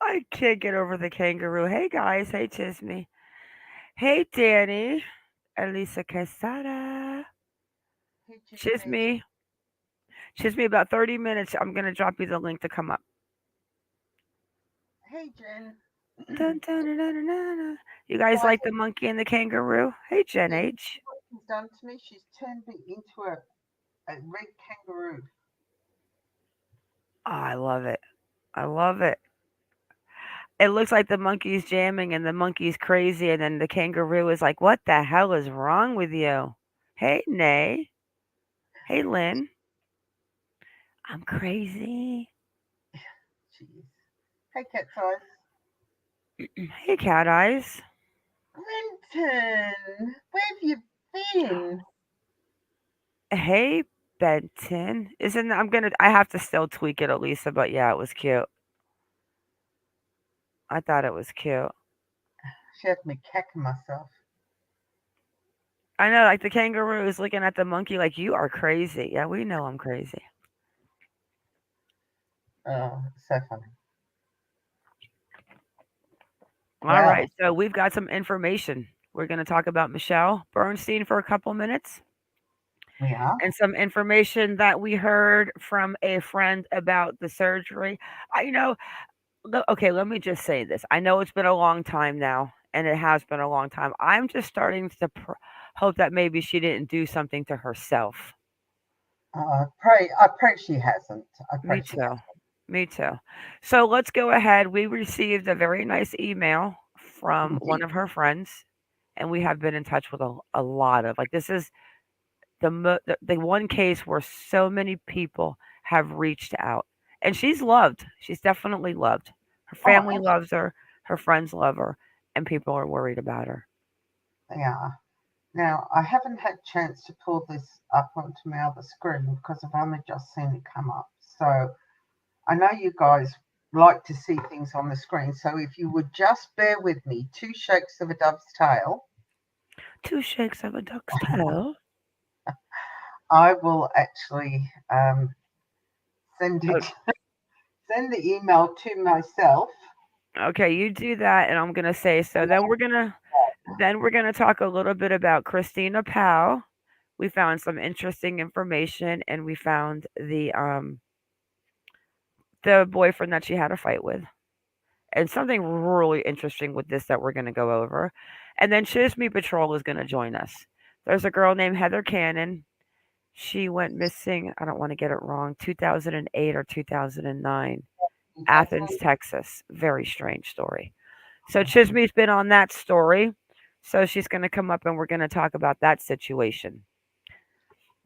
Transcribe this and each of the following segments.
I can't get over the kangaroo. Hey guys, hey Chisme. Hey Danny. Elisa Quesada. Hey, Chisme. Chisme. Chisme, about 30 minutes. I'm going to drop you the link to come up. Hey, Jen. Dun, dun, dun, dun, dun, dun, dun. You guys Guys, like the monkey and the kangaroo? Hey Jen yes, H. what she's done to me, she's turned me into a red kangaroo. Oh, I love it. I love it. It looks like the monkey's jamming and the monkey's crazy, and then the kangaroo is like, "What the hell is wrong with you?" Hey, Nay. Hey, Lynn. I'm crazy. Jeez. Hey, Cat's Eyes. Hey, Cat Eyes. Brenton, where have you been? Hey, Benton. Isn't I have to still tweak it, Elisa, but yeah, it was cute. I thought it was cute. She had me kicking myself. I know, like the kangaroo is looking at the monkey like, you are crazy. Yeah, we know I'm crazy. Oh, so funny. All Well, right, so we've got some information. We're going to talk about Michelle Bernstein for a couple minutes we are. and some information that we heard from a friend about the surgery. I know, okay, let me just say this. I know it's been a long time now, and it has been a long time. I'm just starting to hope that maybe she didn't do something to herself. I pray she hasn't. I pray Me she too. hasn't. Me too. So let's go ahead. We received a very nice email from We one did. of her friends, and we have been in touch with a lot of, like, this is the one case where so many people have reached out, and she's loved. She's definitely loved. Her Oh, family loves her. Her friends love her, and people are worried about her. yeah. Now, I haven't had chance to pull this up onto my other screen because I've only just seen it come up. So I know you guys like to see things on the screen. So if you would just bear with me, two shakes of a dove's tail, Two shakes of a duck's tail. I will actually send Oh, it, send the email to myself. okay, you do that, and I'm gonna say so. And Then we're gonna talk a little bit about Christina Powell. We found some interesting information, and we found the boyfriend that she had a fight with, and something really interesting with this that we're gonna go over. And then Chisme Patrol is gonna join us. There's a girl named Heather Cannon. She went missing. I don't want to get it wrong. 2008 or 2009, Athens, Texas. Very strange story. So Chisme's been on that story. So she's going to come up and we're going to talk about that situation.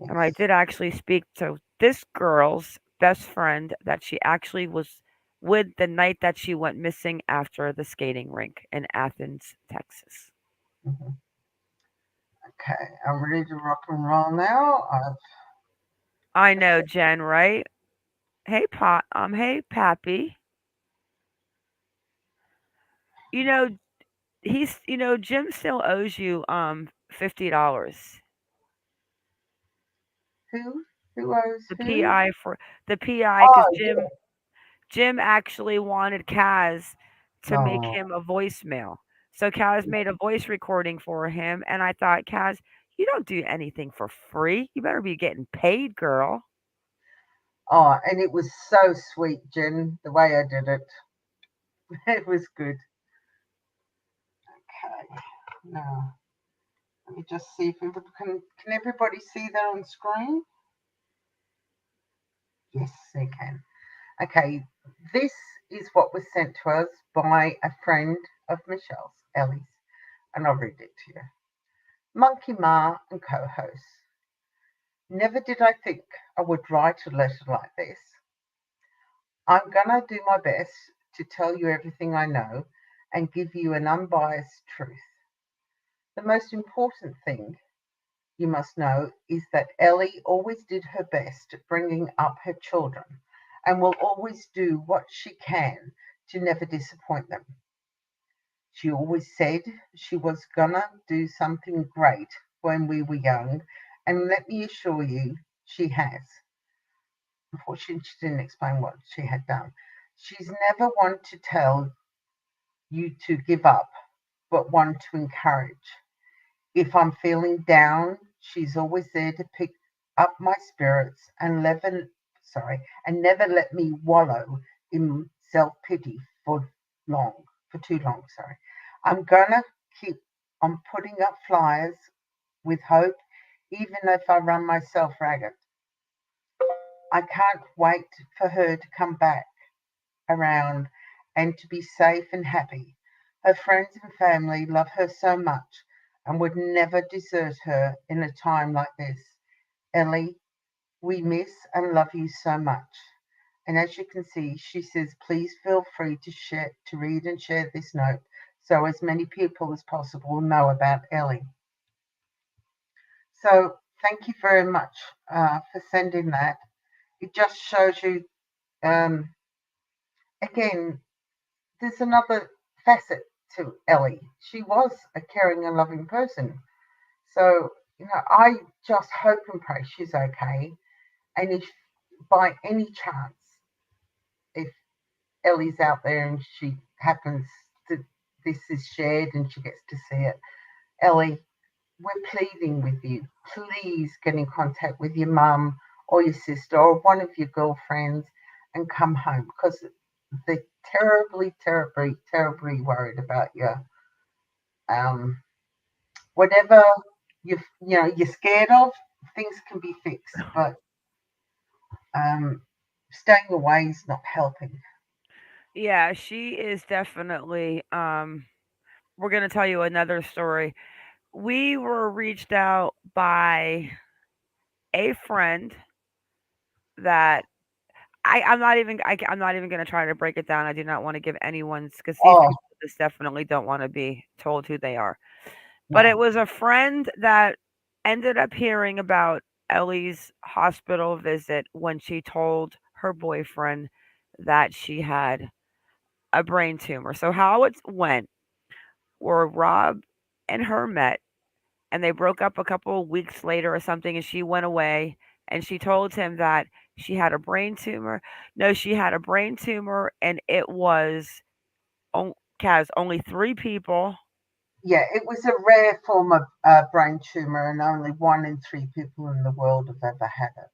And I yes. did actually speak to this girl's best friend that she actually was with the night that she went missing after the skating rink in Athens, Texas. Mhm. Okay, I'm ready to rock and roll now. I've I just know, Jen, right? Hey, hey, Pappy. You know, Jim still owes you $50. who owes The who? PI for the PI because Oh, Jim actually wanted Kaz yeah. to make Oh, him a voicemail. So Kaz made a voice recording for him, and I thought, Kaz, you don't do anything for free. You better be getting paid, girl. oh, and it was so sweet, Jen, the way I did it. It was good. Okay, now let me just see if everybody can everybody see that on screen? Yes, they can. Okay, this is what was sent to us by a friend of Michelle's, Ellie's, and I'll read it to you. MonkieMa and co-host. Never did I think I would write a letter like this. I'm gonna do my best to tell you everything I know and give you an unbiased truth. The most important thing you must know is that Ellie always did her best at bringing up her children and will always do what she can to never disappoint them. She always said she was gonna do something great when we were young, and let me assure you, she has. Unfortunately, she didn't explain what she had done. She's never one to tell you to give up, but one to encourage. If I'm feeling down, she's always there to pick up my spirits and never let me wallow in self-pity for too long, sorry. I'm gonna keep on putting up flyers with hope, even if I run myself ragged. I can't wait for her to come back around and to be safe and happy. Her friends and family love her so much and would never desert her in a time like this. Ellie, we miss and love you so much. And as you can see, she says, please feel free to read and share this note so as many people as possible know about Ellie. So thank you very much for sending that. It just shows you, um, again, there's another facet to Ellie. She was a caring and loving person. So, I just hope and pray she's okay. And if by any chance, if Ellie's out there and she happens to, this is shared and she gets to see it, Ellie, we're pleading with you. Please get in contact with your mum or your sister or one of your girlfriends and come home because they're terribly, terribly, terribly worried about you. Um, Whatever you're scared of, things can be fixed, but um, staying away is not helping. Yeah, she is definitely. We're gonna tell you another story. We were reached out by a friend that I'm not even gonna try to break it down. I do not want to give anyone's because these Oh people just definitely don't want to be told who they are. But no, it was a friend that ended up hearing about Ellie's hospital visit when she told her boyfriend that she had a brain tumor. So how it went were Rob and her met and they broke up a couple of weeks later or something and she went away and she told him that she had a brain tumor. No, she had a brain tumor and it was Kaz, only 3 people. yeah, it was a rare form of brain tumor, and only 1 in 3 people in the world have ever had it.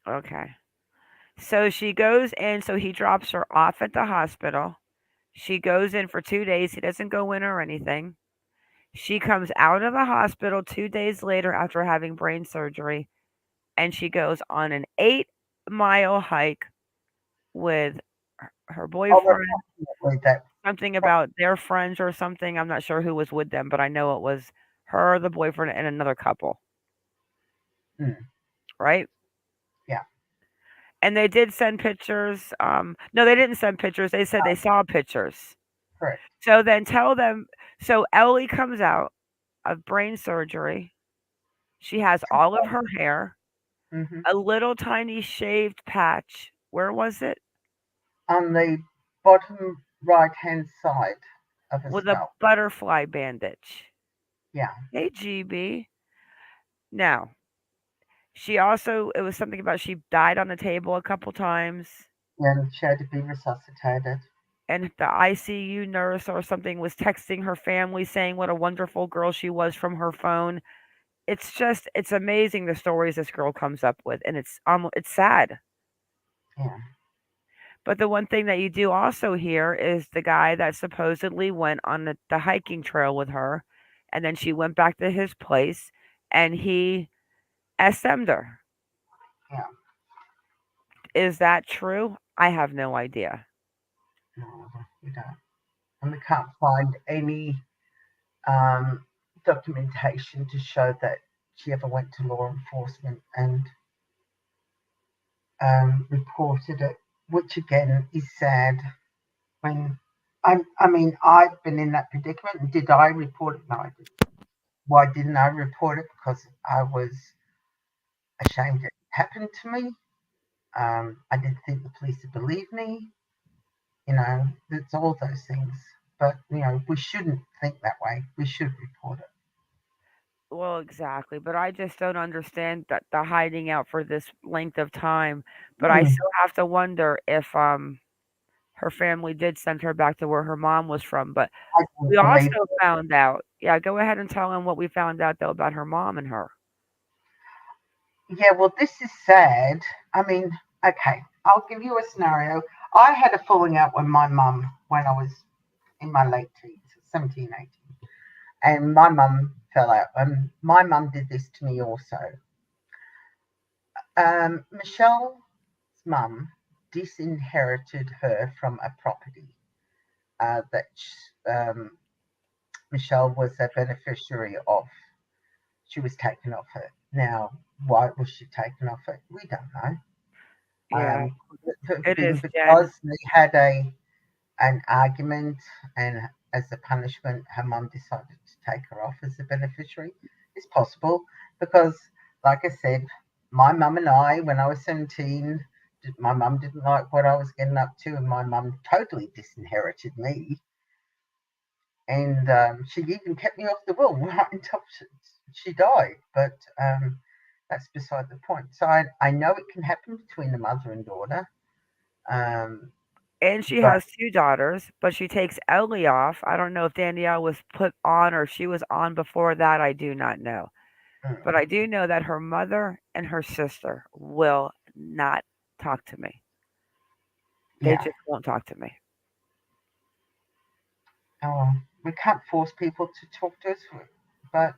Okay. So she goes in, so he drops her off at the hospital. She goes in for 2 days. He doesn't go in or anything. She comes out of the hospital 2 days later after having brain surgery, and she goes on an 8-mile hike with her Oh, boyfriend. definitely that. Something about their friends or something. I'm not sure who was with them, but I know it was her, the boyfriend, and another couple, Mm, right? yeah, And they did send pictures. No, they didn't send pictures. They said they saw pictures. correct. So then tell them. So Ellie comes out of brain surgery. She has all of her hair, Hmm. a little tiny shaved patch. Where was it? On the bottom right hand side of a With a scalp. butterfly bandage. Yeah, Hey, GB. Now, she also, it was something about she died on the table a couple times. yeah, and she had to be resuscitated. And the ICU nurse or something was texting her family saying what a wonderful girl she was from her phone. It's amazing the stories this girl comes up with, and it's sad. Yeah, But the one thing that you do also hear is the guy that supposedly went on the hiking trail with her, and then she went back to his place, and he SM'd her. yeah. Is that true? I have no idea. No, we don't. And we can't find any um, documentation to show that she ever went to law enforcement and reported it, which again is sad. When I mean, I've been in that predicament. And did I report it? No, I didn't. Why didn't I report it? Because I was ashamed it happened to me. I didn't think the police would believe me. It's all those things. But we shouldn't think that way. We should report it. Well, exactly, but I just don't understand that the hiding out for this length of time. But I Hmm, still have to wonder if her family did send her back to where her mom was from. But I we don't believe also found out. Yeah, go ahead and tell them what we found out though about her mom and her. Yeah, well, this is sad. I mean, okay, I'll give you a scenario. I had a falling out with my mum when I was in my late teens, 17, 18. And my mum fell out. And my mum did this to me also. Michelle's mum disinherited her from a property that Michelle was a beneficiary of. She was taken off it. Now, why was she taken off it? We don't know. Yeah, Could it have it been is, Jen. because they had an argument, and as a punishment, her mum decided to take her off as a beneficiary? It's possible because, like I said, my mum and I, when I was 17, my mum didn't like what I was getting up to, and my mum totally disinherited me. And she even kept me off the will right until she died. But that's beside the point. So I know it can happen between a mother and daughter. Um, And she but has two daughters, but she takes Ellie off. I don't know if Danielle was put on or she was on before that. I do not know. But I do know that her mother and her sister will not talk to me. They yeah, just won't talk to me. oh, we can't force people to talk to us, but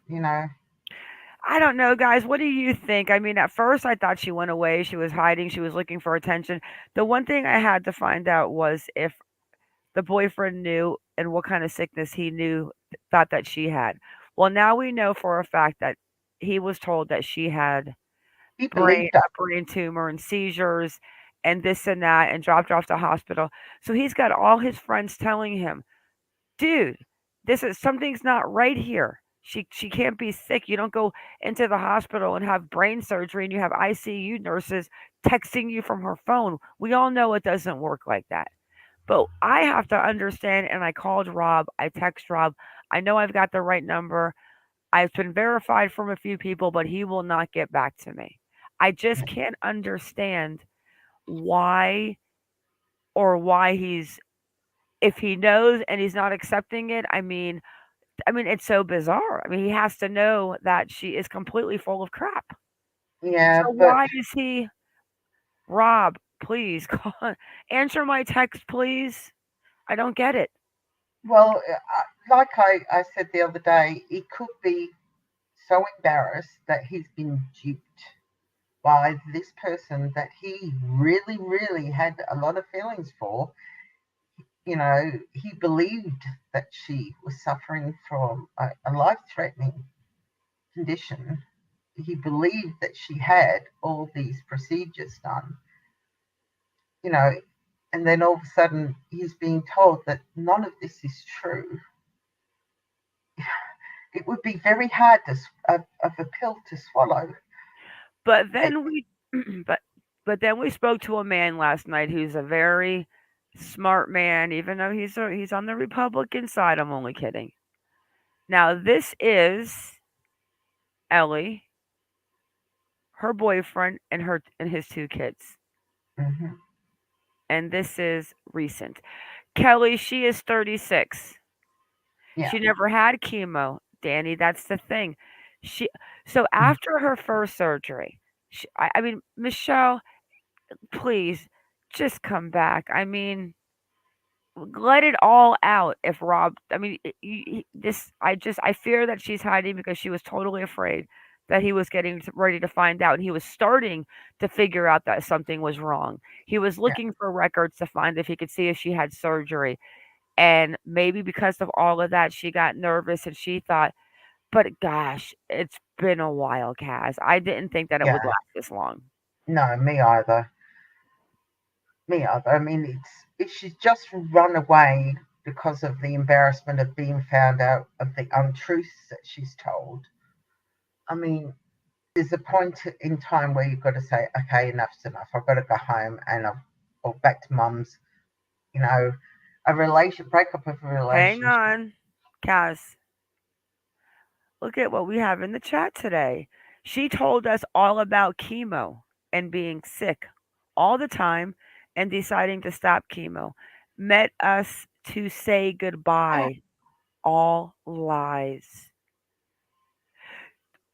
I don't know, guys. What do you think? I mean, at first I thought she went away. She was hiding. She was looking for attention. The one thing I had to find out was if the boyfriend knew and what kind of sickness he knew, thought that she had. Well, now we know for a fact that he was told that she had he brain believed us. a brain tumor and seizures and this and that and dropped her off to hospital. So he's got all his friends telling him, dude, this is something's not right here. She can't be sick. You don't go into the hospital and have brain surgery and you have ICU nurses texting you from her phone. We all know it doesn't work like that. But I have to understand, and I called Rob, I text Rob. I know I've got the right number. I've been verified from a few people, but he will not get back to me. I just can't understand why or why he's if he knows and he's not accepting it. I mean it's so bizarre. I mean he has to know that she is completely full of crap. Yeah, So but why is he Rob, please call answer my text please. I don't get it. well, like I said the other day, he could be so embarrassed that he's been duped by this person that he really, really had a lot of feelings for. He believed that she was suffering from a life threatening condition. He believed that she had all these procedures done, you know, and then all of a sudden he's being told that none of this is true. It would be very hard of a pill to swallow. But It, then we but but then we spoke to a man last night who's a very smart man, even though he's on the Republican side. I'm only kidding. Now this is Ellie, her boyfriend, and his two kids, mhm, and this is recent. Kelly, she is 36. yeah, She never had chemo, Danny. That's the thing. She so after her first surgery, I mean Michelle, please just come back. I mean let it all out if Rob I mean this I fear that she's hiding because she was totally afraid that he was getting ready to find out and he was starting to figure out that something was wrong. He was yeah, looking for records to find if he could see if she had surgery and maybe because of all of that she got nervous and she thought but gosh, it's been a while, Kaz. I didn't think that it would yeah. last this long. No, me either. Me either. I mean, if she's just run away because of the embarrassment of being found out of the untruths that she's told. I mean, there's a point in time where you've got to say, okay, enough's enough. I've got to go home and or back to mum's. You know, breakup of a Hang relationship. on, Kaz. Look at what we have in the chat today. She told us all about chemo and being sick all the time and deciding to stop chemo. Met us to say goodbye. All lies.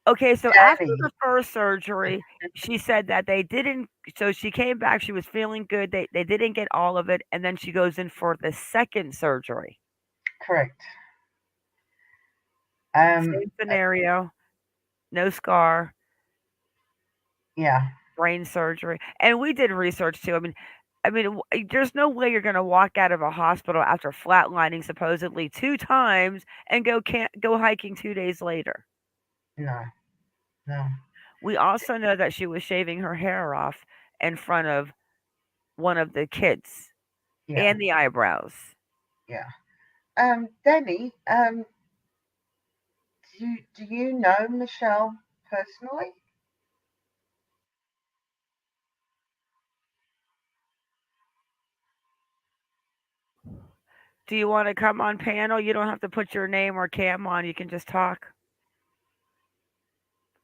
Okay, so after Danny, the first surgery, she said that they didn't, so she came back, she was feeling good. They didn't get all of it, and then she goes in for the second surgery. correct. Um, Same uh, scenario, no scar, yeah, brain surgery. And we did research too. There's no way you're going to walk out of a hospital after flatlining supposedly two times and can't go hiking 2 days later. no, no, We also know that she was shaving her hair off in front of one of the kids yeah, and the eyebrows. yeah. Danny, do you know Michelle personally? Do you want to come on panel? You don't have to put your name or cam on. You can just talk.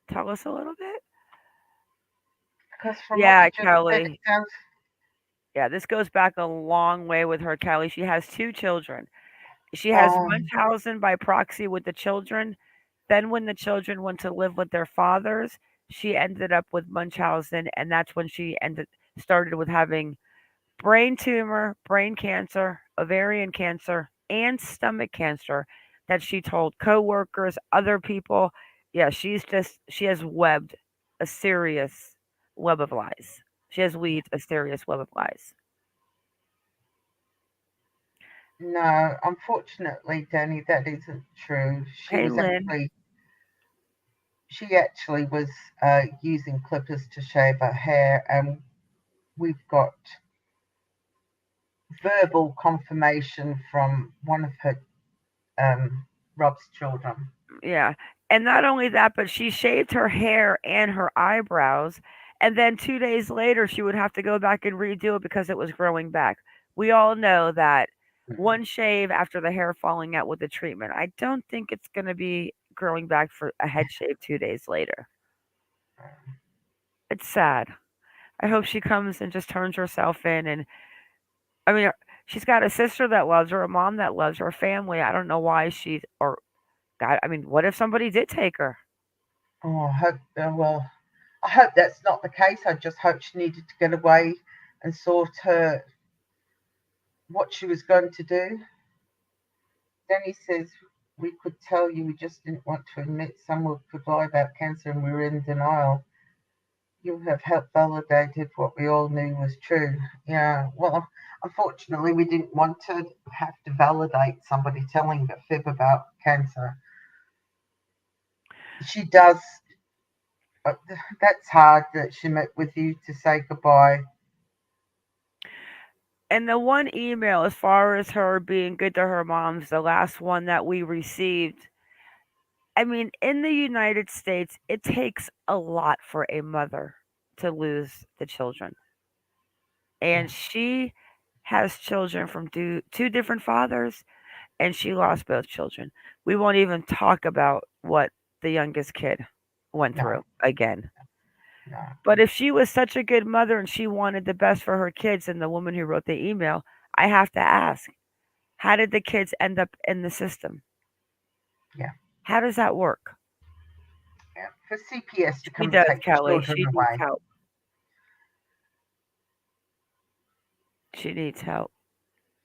Tell us a little bit. Because from what Yeah, you just said, it Kelly. sounds. Yeah, this goes back a long way with her, Kelly. She has two children. She has Um, Munchausen by proxy with the children. Then, when the children went to live with their fathers, she ended up with Munchausen, and that's when she started with having brain tumor, brain cancer, ovarian cancer, and stomach cancer. That she told coworkers, other people. Yeah, she has webbed a serious web of lies. She has weaved a serious web of lies. no, unfortunately, Danny, that isn't true. Hey, Lynn. She actually was using clippers to shave her hair, and we've got verbal confirmation from one of her Rob's children. Yeah. And not only that, but she shaved her hair and her eyebrows. And then 2 days later, she would have to go back and redo it because it was growing back. We all know that one shave after the hair falling out with the treatment. I don't think it's going to be growing back for a head shave 2 days later. It's sad. I hope she comes and just turns herself in. And I mean, she's got a sister that loves her, a mom that loves her, a family. I don't know why or God, I mean, what if somebody did take her? Oh, I hope that's not the case. I just hope she needed to get away and sort her what she was going to do. Danny says we could tell you, we just didn't want to admit someone could lie about cancer and we were in denial. You have helped validated what we all knew was true. Yeah, well, unfortunately, we didn't want to have to validate somebody telling a fib about cancer. She does. uh, That's hard that she met with you to say goodbye. And the one email, as far as her being good to her mom's, the last one that we received, I mean, in the United States, it takes a lot for a mother to lose the children. Yeah, And she has children from two different fathers, and she lost both children. We won't even talk about what the youngest kid went no, through again. no. But if she was such a good mother and she wanted the best for her kids and the woman who wrote the email, I have to ask, how did the kids end up in the system? Yeah, How does that work? yeah. For CPS to She come and does, take the Kelly. children She needs away. help. She needs help.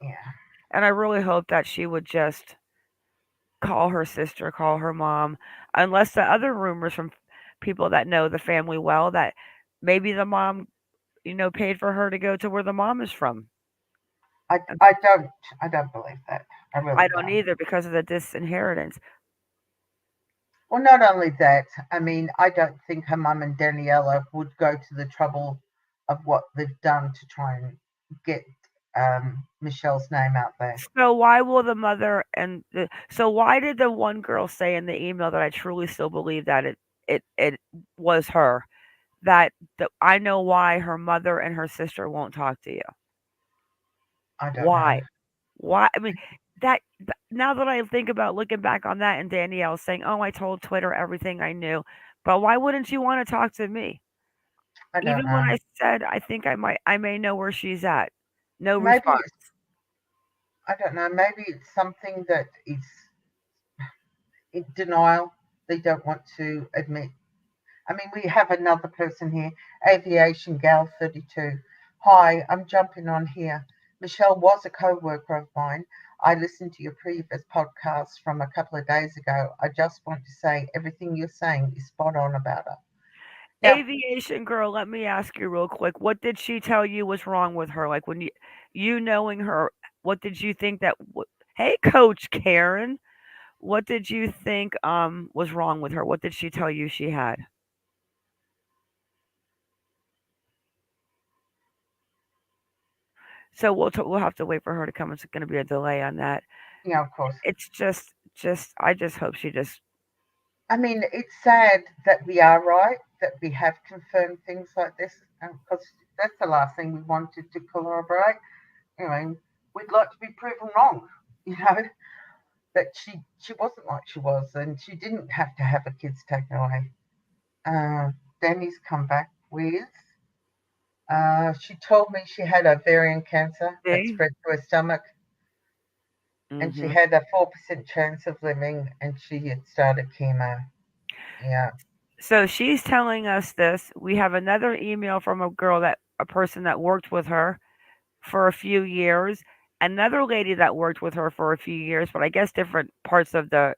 Yeah, And I really hope that she would just call her sister, call her mom, unless the other rumors from people that know the family well that maybe the mom, paid for her to go to where the mom is from. I, And I don't, I don't believe that. I I really don't don't. either because of the disinheritance. Well, not only that, I mean, I don't think her mum and Daniela would go to the trouble of what they've done to try and get Michelle's name out there. So why will the mother so why did the one girl say in the email that I truly still believe that it was her that I know why her mother and her sister won't talk to you. I don't know. Why? Why? I mean, that. now that I think about looking back on that and Danielle saying, "Oh, I told Twitter everything I knew," but why wouldn't you want to talk to me? I don't Even when know. I said I think I may know where she's at, no Maybe response. it's, I don't know, maybe it's something that is in denial. They don't want to admit. I mean, we have another person here, Aviation Gal 32. Hi, I'm jumping on here. Michelle was a co worker of mine. I listened to your previous podcast from a couple of days ago. I just want to say everything you're saying is spot on about her. Now, Aviation girl, let me ask you real quick. What did she tell you was wrong with her? Like when you knowing her, what did you think that Hey Coach Karen, what did you think was wrong with her? What did she tell you she had? So we'll have to wait for her to come. It's going to be a delay on that. yeah, of course. It's just I just hope she just I mean, it's sad that we are right, that we have confirmed things like this, because that's the last thing we wanted to corroborate. Anyway, we'd like to be proven wrong, you know, that she wasn't like she was, and she didn't have to have her kids taken away. Danny's come back with. She told me she had ovarian cancer that see. spread to her stomach, and she Hmm. had a 4% chance of living, and she had started chemo. Yeah. So she's telling us this. We have another email from a person that worked with her for a few years, another lady that worked with her for a few years, but I guess different parts of the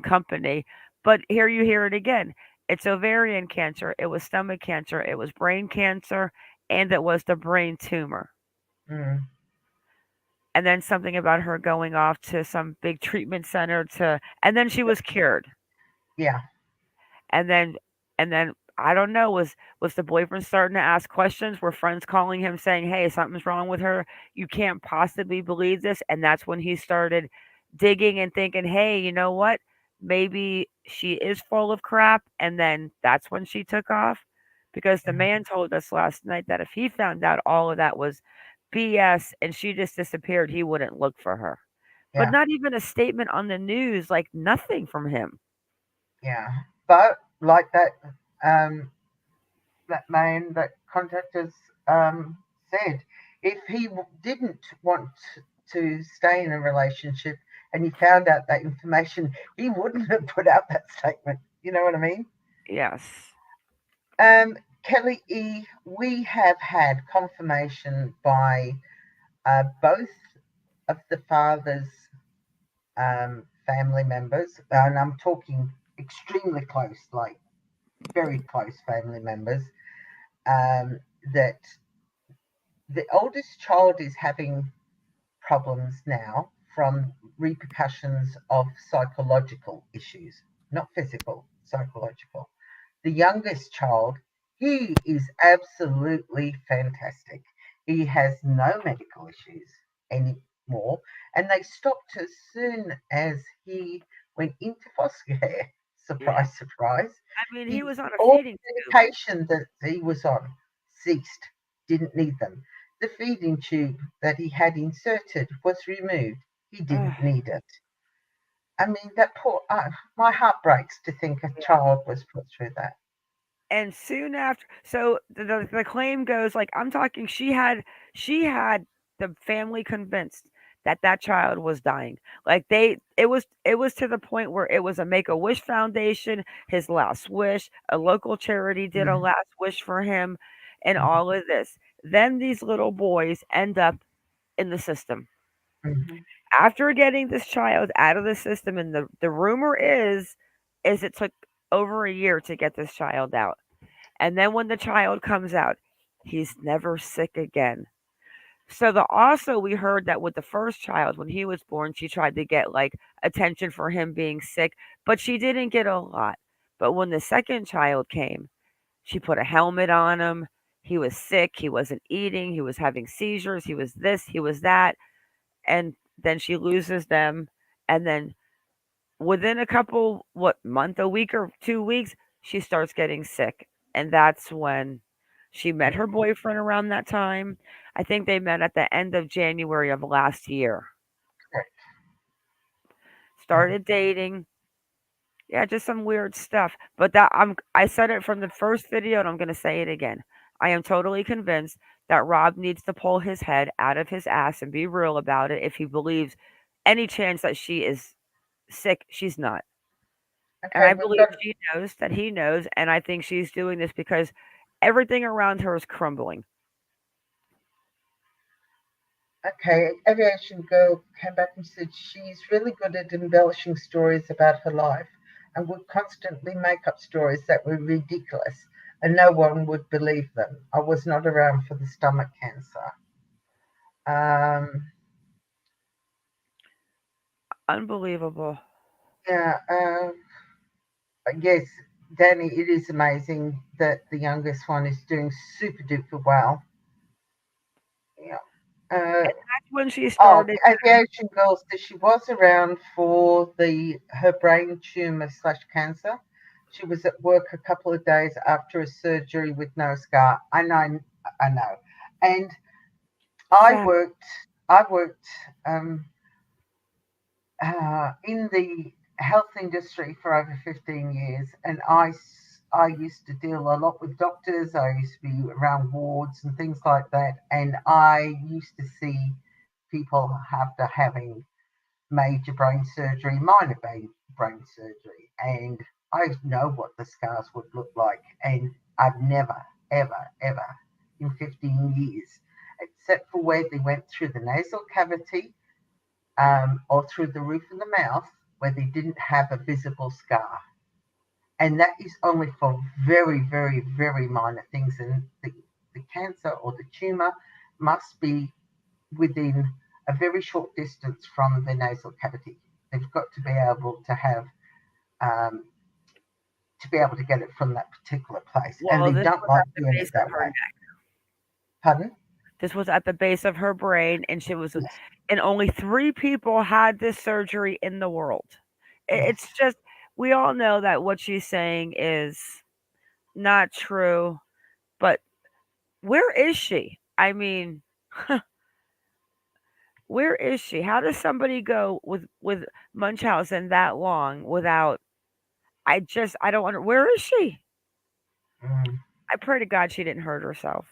company. But here you hear it again. It's ovarian cancer, it was stomach cancer, it was brain cancer, and it was the brain tumor. Mm, And then something about her going off to some big treatment center and then she was cured. yeah. And then and then I don't know, was the boyfriend starting to ask questions? Were friends calling him saying, "Hey, something's wrong with her. You can't possibly believe this." And that's when he started digging and thinking, "Hey, you know what? Maybe she is full of crap." And then that's when she took off because the Yeah. man told us last night that if he found out all of that was BS and she just disappeared, he wouldn't look for her. But Yeah. not even a statement on the news, like nothing from him. Yeah. But like um, that man that contacted us said, if he didn't want to stay in a relationship and he found out that information, he wouldn't have put out that statement. You know what I mean? Yes. Kelly E, we have had confirmation by both of the father's family members, and I'm talking extremely close, like very close family members, um, that the oldest child is having problems now from repercussions of psychological issues, not physical, psychological. The youngest child, he is absolutely fantastic. He has no medical issues anymore, and they stopped as soon as he went into foster care. Yeah. Surprise, surprise. I mean, he was on a All feeding the tube. medication that he was on ceased, didn't need them. The feeding tube that he had inserted was removed. He Ugh, didn't need it. I mean, that poor, my heart breaks to think a yeah. child was put through that. And soon after, so the claim goes like I'm talking. She had the family convinced that that child was dying. Like it was to the point where it was a Make a Wish Foundation, his last wish. A local charity did a Mm, last wish for him, and mm, all of this. Then these little boys end up in the system. mm, After getting this child out of the system, and the rumor is it took over a year to get this child out. And then when the child comes out, he's never sick again. So the also we heard that with the first child when he was born, she tried to get like attention for him being sick, but she didn't get a lot. But when the second child came, she put a helmet on him. He was sick, he wasn't eating, he was having seizures, he was this, he was that, and then she loses them, and then within a couple month, a week or 2 weeks, she starts getting sick, and that's when she met yeah. her boyfriend around that time. I think they met at the end of January of last year. Correct. started dating. Yeah, just some weird stuff. But I said it from the first video and I'm going to say it again. I am totally convinced that Rob needs to pull his head out of his ass and be real about it if he believes any chance that she is sick, she's not. And Okay, I we've believe got she knows that he knows, and I think she's doing this because everything around her is crumbling. okay. Aviation Girl came back and said she's really good at embellishing stories about her life and would constantly make up stories that were ridiculous and no one would believe them. I was not around for the stomach cancer. Um, Unbelievable. yeah, yes, Danny, it is amazing that the youngest one is doing super duper well. Yeah. And that's when she Oh, started. Aviation Girl says she was around for the her brain tumor slash cancer. She was at work a couple of days after a surgery with no scar. I know, and I Sad. worked. I worked in the health industry for over 15 years, and I used to deal a lot with doctors. I used to be around wards and things like that, and I used to see people after having major brain surgery, minor brain surgery, and I know what the scars would look like, and I've never, ever, ever in 15 years, except for where they went through the nasal cavity or through the roof of the mouth where they didn't have a visible scar. And that is only for very, very, very minor things. And the cancer or the tumor must be within a very short distance from the nasal cavity. They've got to be able to have um, to be able to get it from that particular place, and Well, they this don't was like at the doing it base of that her way. neck. Pardon? This was at the base of her brain, and and only three people had this surgery in the world. Yes. It's just, we all know that what she's saying is not true, but where is she? I mean, where is she? How does somebody go with Munchausen that long without? I don't wonder where is she? Mm, I pray to God she didn't hurt herself.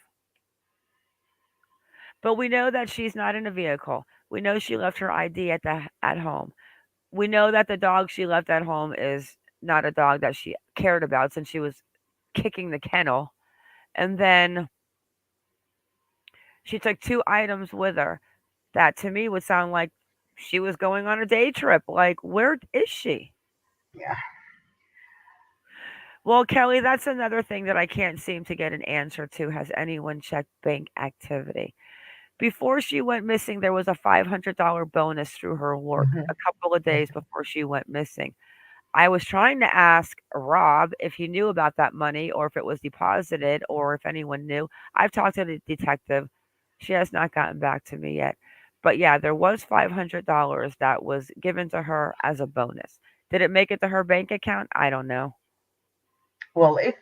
But we know that she's not in a vehicle. We know she left her ID at home. We know that the dog she left at home is not a dog that she cared about since she was kicking the kennel. And then she took two items with her that to me would sound like she was going on a day trip. Like, where is she? yeah. Well, Kelly, that's another thing that I can't seem to get an answer to. Has anyone checked bank activity? Before she went missing, there was a $500 bonus through her work Hmm. a couple of Yes. days before she went missing. I was trying to ask Rob if he knew about that money or if it was deposited or if anyone knew. I've talked to the detective. She has not gotten back to me yet. But yeah, there was $500 that was given to her as a bonus. Did it make it to her bank account? I don't know. Well, if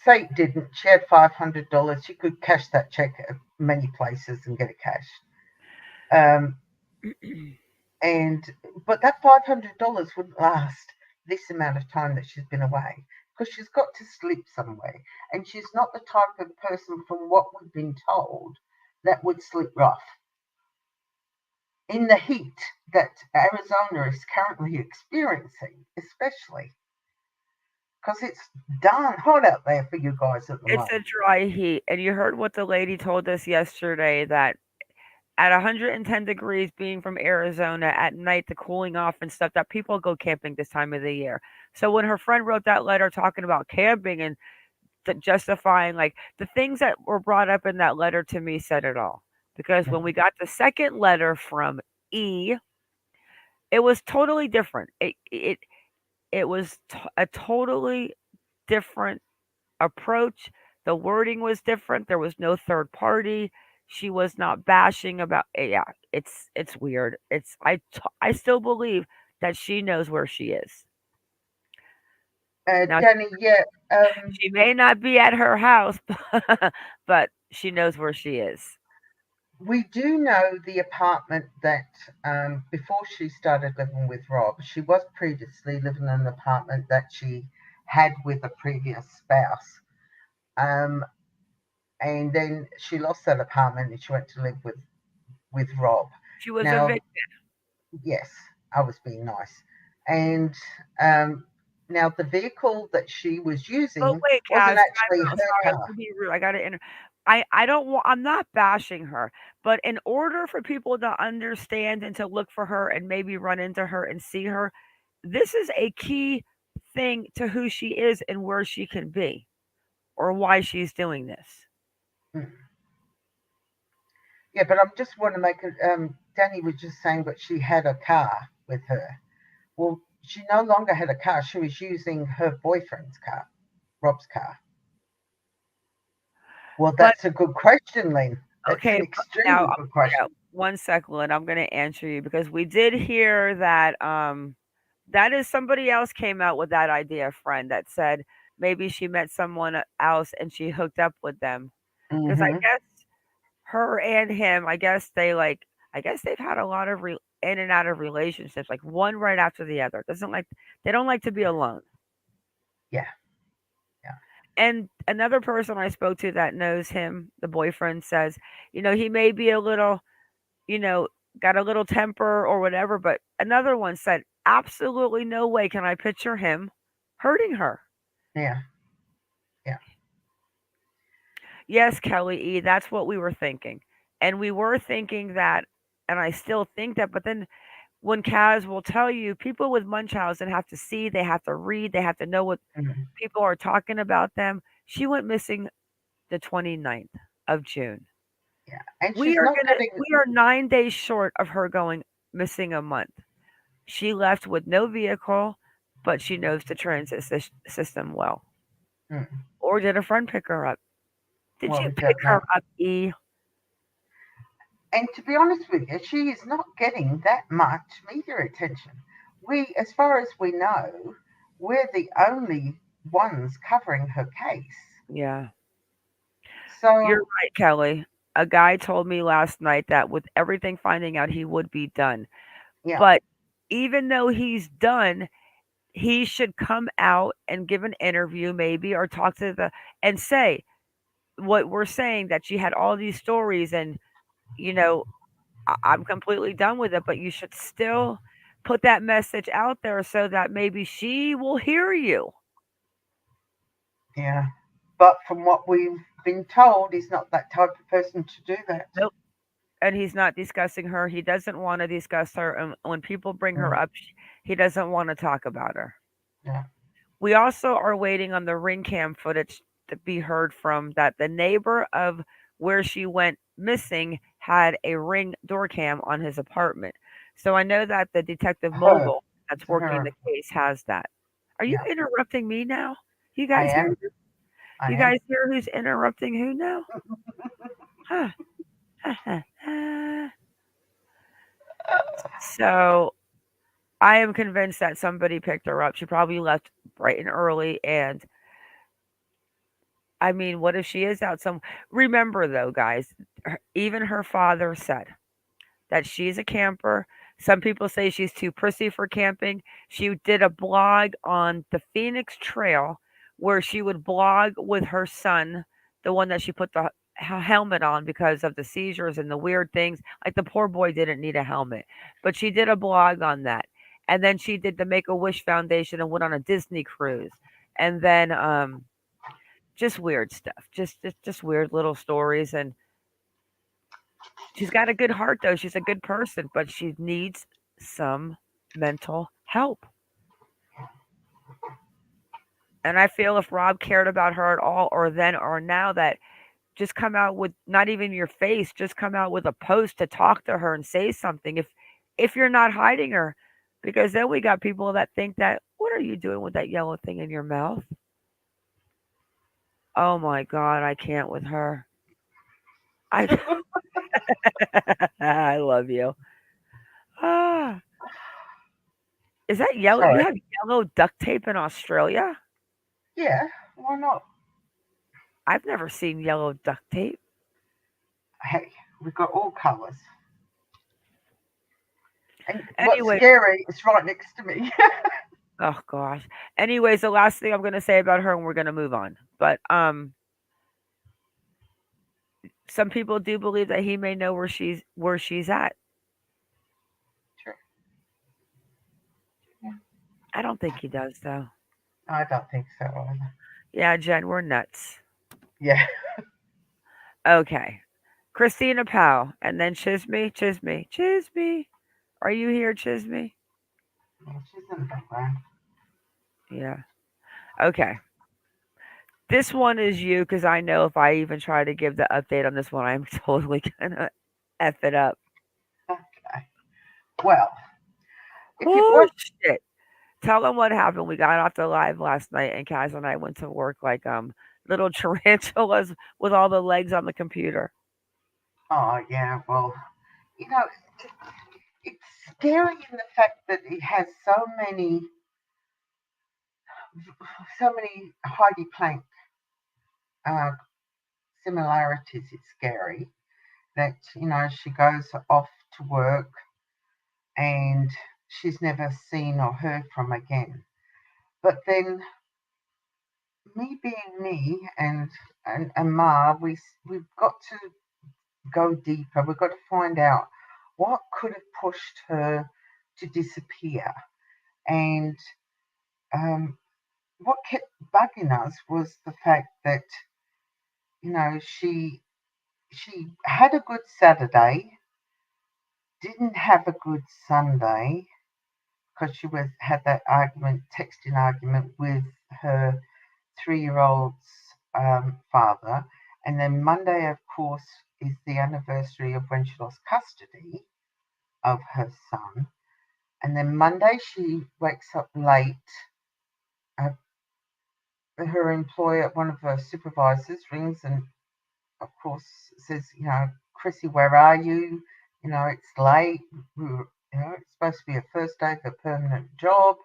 say it didn't, she had $500. She could cash that check at many places and get it cashed. Um, and but that $500 wouldn't last this amount of time that she's been away because she's got to sleep somewhere, and she's not the type of person, from what we've been told, that would sleep rough in the heat that Arizona is currently experiencing, especially because it's darn hot out there for you guys at the It's a moment. dry heat. And you heard what the lady told us yesterday that at 110 degrees being from Arizona at night, the cooling off and stuff, that people go camping this time of the year. So when her friend wrote that letter talking about camping and justifying like the things that were brought up in that letter to me said it all. Because when we got the second letter from E, it was totally different. It was a totally different approach. The wording was different. There was no third party. She was not bashing about yeah, it's weird. I still believe that she knows where she is. Now Danny, yeah, she may not be at her house, but she knows where she is. We do know the apartment that before she started living with Rob, she was previously living in an apartment that she had with a previous spouse. Um, and then she lost that apartment and she went to live with Rob. She was Now, evicted. yes, I was being nice. And um, now the vehicle that she was But using wait, wasn't Kaz, time actually out. her Sorry, I'm car. gonna be rude. I gotta I don't want. I'm not bashing her, but in order for people to understand and to look for her and maybe run into her and see her, this is a key thing to who she is and where she can be or why she's doing this. Mm. Yeah, but I just want to make it. Danny was just saying that she had a car with her. Well, she no longer had a car. She was using her boyfriend's car, Rob's car. Well, But that's a good question, Lynn. That's okay, an but now extremely good question. yeah, one second, Lynn, I'm gonna answer you because we did hear that that is somebody else came out with that idea, friend, that said maybe she met someone else and she hooked up with them. Because I Hmm. guess her and him, I guess I guess they've had a lot of in and out of relationships, like one right after the other. Doesn't like they don't like to be alone. Yeah, yeah. And another person I spoke to that knows him, the boyfriend says, he may be a little, you know, got a little temper or whatever, but another one said, absolutely no way can I picture him hurting her. Yeah, yeah. Yes, Kelly E, that's what we were thinking. And we were thinking that, and I still think that, but then when Kaz will tell you, people with Munchausen have to see, they have to read, they have to know what Mhm. people are talking about them. She went missing the 29th of June. Yeah. And she's not getting. We are 9 days short of her going missing a month. She left with no vehicle, but she knows the transit system well. Mm, Or did a friend pick her up? Did well, you we pick don't her know. up, E? And to be honest with you, she is not getting that much media attention. As far as we know, we're the only ones covering her case. Yeah. You're So, right, Kelly. A guy told me last night that with everything finding out, he would be done. yeah. But even though he's done, he should come out and give an interview, maybe, or talk to and say what we're saying that she had all these stories, and you know, I'm completely done with it. But you should still put that message out there so that maybe she will hear you. Yeah. But from what we've been told, he's not that type of person to do that. Nope. And he's not discussing her. He doesn't want to discuss her. And when people bring her Mm, up, he doesn't want to talk about her. yeah. We also are waiting on the ring cam footage to be heard from that the neighbor of where she went missing had a ring door cam on his apartment. So I know that the detective Her. mobile that's It's working her. the case has that. Are you Yeah. interrupting me now? You I guys hear am. this? I You am. guys hear who's interrupting who now? Huh. So I am convinced that somebody picked her up. She probably left bright and early. And I mean, what if she is out some? Remember, though, guys, even her father said that she's a camper. Some people say she's too prissy for camping. She did a blog on the Phoenix Trail where she would blog with her son, the one that she put the helmet on because of the seizures and the weird things. Like the poor boy didn't need a helmet, but she did a blog on that. And then she did the Make a Wish Foundation and went on a Disney cruise. And then just weird stuff. Just weird little stories, and she's got a good heart, though. She's a good person, but she needs some mental help. And I feel if Rob cared about her at all, or then or now, that just come out with not even your face, just come out with a post to talk to her and say something. If you're not hiding her, because then we got people that think that what are you doing with that yellow thing in your mouth? Oh my God, I can't with her. I I love you. Ah, is that yellow? You Sorry. have yellow duct tape in Australia? Yeah. Why not? I've never seen yellow duct tape. Hey. We've got all colours. And what's Anyway, scary is right next to me. oh gosh. Anyways, the last thing I'm gonna say about her, and we're gonna move on. But some people do believe that he may know where she's at. True. Yeah. I don't think he does though. I don't think so either. Yeah, Jen, we're nuts. Yeah. Okay. Christina Powell, and then Chisme. Are you here, Chisme? Yeah, she's in the background. Yeah. Okay. This one is you because I know if I even try to give the update on this one, I'm totally gonna f it up. Okay. Well, if you've Oh watched, shit! Tell them what happened. We got off the live last night, and Kaz and I went to work like little tarantulas with all the legs on the computer. oh yeah, well, you know, it's scary in the fact that it has so many Heidi Plank uh, similarities. It's scary that she goes off to work and she's never seen or heard from again. But then me being me and Ma, we've got to go deeper. We've got to find out what could have pushed her to disappear. And um, what kept bugging us was the fact that she had a good Saturday, didn't have a good Sunday because she had that texting argument with her 3-year-old's father, and then Monday, of course, is the anniversary of when she lost custody of her son, and then Monday she wakes up late. Uh, her employer, one of her supervisors, rings and of course says, Chrissy, where are you? It's late. It's supposed to be her first day of a permanent job.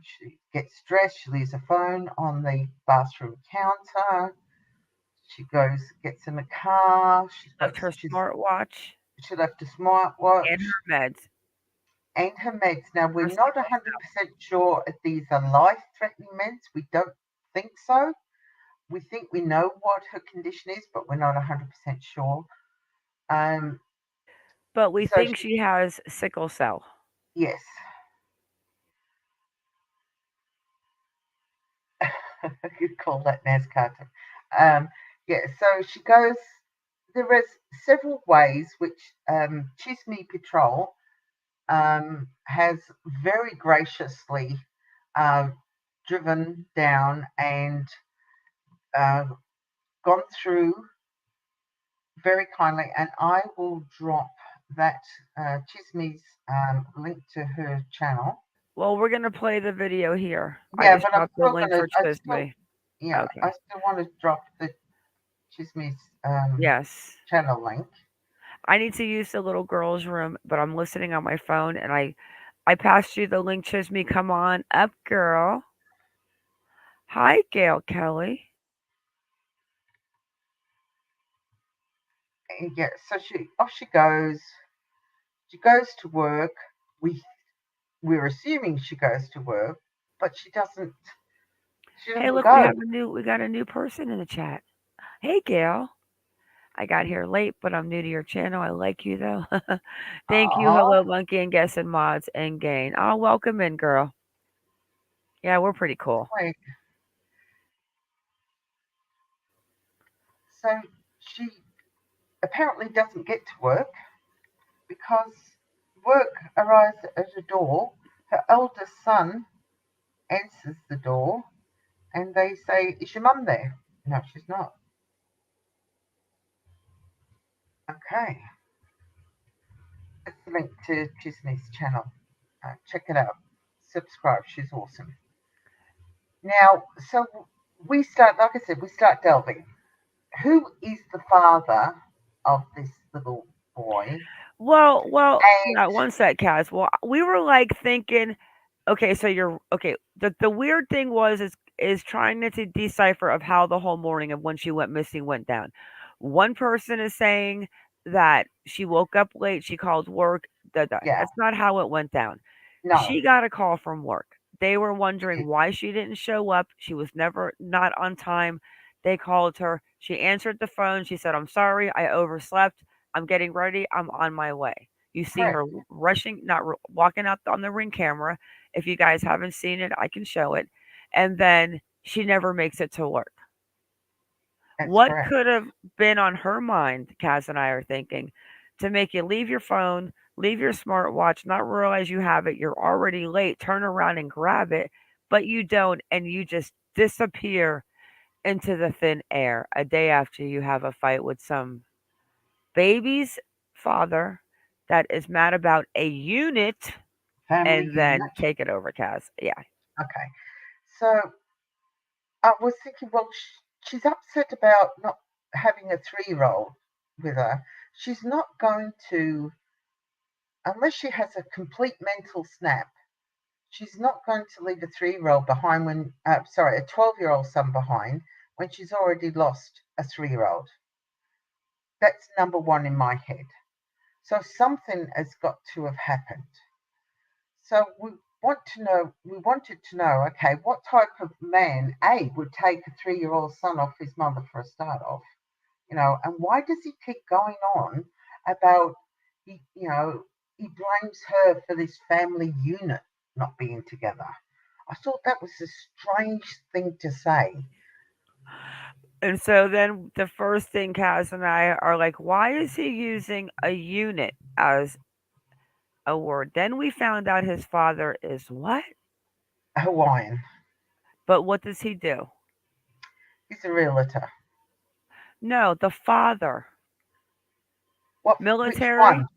She gets dressed, she leaves her phone on the bathroom counter. She goes, gets in the car. Left her smartwatch She left a smartwatch and her meds. and her meds. Now we're Her not sickle 100% sure if these are life-threatening meds. We don't think so. We think we know what her condition is, but we're not 100% sure. Um, but we so think she has sickle cell. yes, you'd call that NASCAR. Yeah, so she goes. There is several ways which Chisme Patrol has very graciously uh, driven down and uh, gone through very kindly, and I will drop that Chisme's link to her channel. Well, we're gonna play the video here. I Yeah, just but I'm dropped the still link gonna. for Chisme. I Okay. still want to drop the Chisme's Yes. channel link. I need to use the little girl's room, but I'm listening on my phone, and I passed you the link, Chisme. Come on up, girl. Hi, Gail Kelly. Yeah, so she off she goes. She goes to work. We we're assuming she goes to work, but she doesn't. She Hey, doesn't look, we go. have we got a new person in the chat. Hey, Gail. I got here late, but I'm new to your channel. I like you though. Thank you. Oh, Hello, Monkey and Guest and Mods and Gain. Oh, welcome in, girl. Yeah, we're pretty cool. wait. So she apparently doesn't get to work because work arrives at her door. Her eldest son answers the door, and they say, "Is your mum there?" No, she's not. Okay, that's the link to Chisney's channel. Check it out. Subscribe. She's awesome. Now, so we start, like I said, we start delving. Who is the father of this little boy? Well, yeah, And one sec, Kaz. Well, we were like thinking, okay, so you're okay. The weird thing was is trying to decipher of how the whole morning of when she went missing went down. One person is saying that she woke up late, she called work. Yeah. That's not how it went down. No. She got a call from work. They were She wondering did. why she didn't show up. She was never not on time. They called her. She answered the phone. She said, "I'm sorry, I overslept. I'm getting ready. I'm on my way." You see her Correct. rushing, not walking out on the ring camera. If you guys haven't seen it, I can show it. And then she never makes it to work. That's What correct. could have been on her mind, Kaz and I are thinking, to make you leave your phone, leave your smartwatch, not realize you have it, you're already late, turn around and grab it, but you don't, and you just disappear into the thin air a day after you have a fight with some baby's father that is mad about a unit, Family and then unit. take it over, Kaz. Yeah. Okay. So I was thinking, well, she's upset about not having a 3-year-old with her. She's not going to, unless she has a complete mental snap, she's not going to leave a 3-year-old behind when, sorry, a 12-year-old son behind when she's already lost a 3-year-old. That's number one in my head. So something has got to have happened. So we wanted to know, okay, what type of man, A, would take a 3-year-old son off his mother for a start off, and why does he keep going on about, he blames her for this family unit not being together. I thought that was a strange thing to say. And so then the first thing Kaz and I are like, why is he using a unit as a word? Then we found out his father is what? Hawaiian. But what does he do? He's a realtor. No, the father. Which Military. one?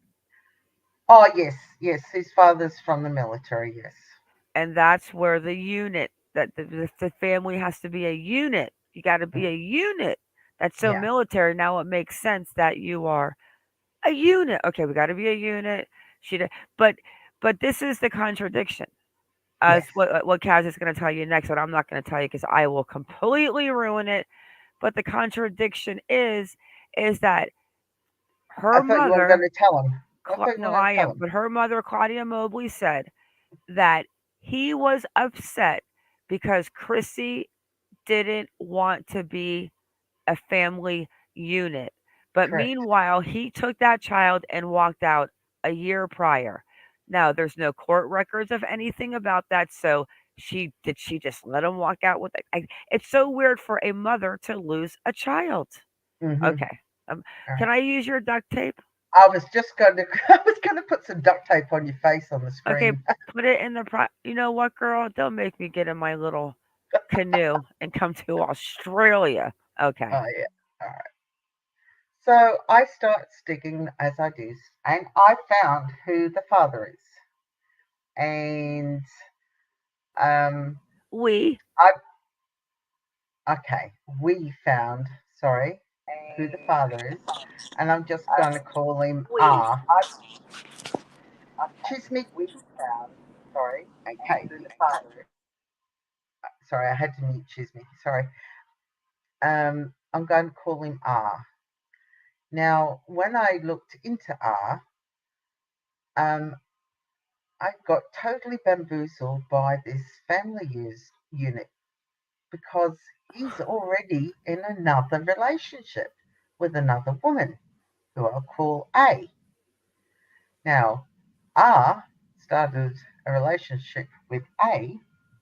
Oh, yes, yes, his father's from the military, yes. And that's where the unit, that the family has to be a unit. You got to be Mm, a unit. That's so yeah, military. Now it makes sense that you are a unit. Okay, we got to be a unit. She, but but this is the contradiction. As yes. what Kaz is going to tell you next, but I'm not going to tell you because I will completely ruin it. But the contradiction is that I her thought you weren't going mother, to tell him. I thought you No, weren't going I to tell am, him. but her mother, Claudia Mobley, said that he was upset because Chrissy didn't want to be a family unit. But Correct. meanwhile, he took that child and walked out a year prior. Now, there's no court records of anything about that. So, she just let him walk out with it? It's so weird for a mother to lose a child. Mm-hmm. Okay. Um, All right. can I use your duct tape? I was just going to, I was going to put some duct tape on your face on the Okay, screen. put it in the You know what, girl? Don't make me get in my little canoe and come to Australia. Okay. Oh, yeah. All right. So I start digging as I do, and I found who the father is. And um, We. I, okay, we found, sorry, who the father is, and I'm just going to call him We. R. Chismic, we found, sorry, okay, who the father is. Sorry, I had to mute Chismic, sorry. I'm going to call him R. Now, when I looked into R, um, I got totally bamboozled by this family use unit because he's already in another relationship with another woman who I'll call A. Now, R started a relationship with A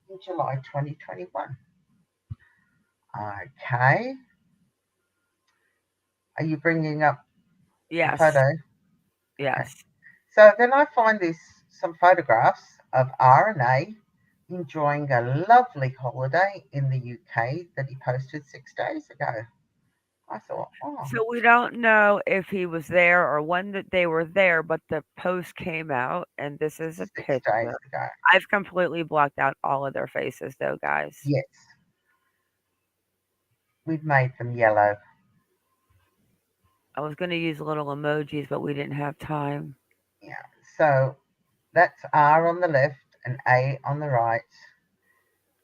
in July 2021. Okay, are you bringing up the Yes. photo? Okay. Yes. So then I find some photographs of R and A enjoying a lovely holiday in the UK that he posted 6 days ago. I thought, oh, So we don't know if he was there or when that they were there, but the post came out, and this is a 6 days picture. ago. I've completely blocked out all of their faces, though, guys. Yes, we've made them yellow. I was going to use little emojis, but we didn't have time. Yeah. So that's R on the left and A on the right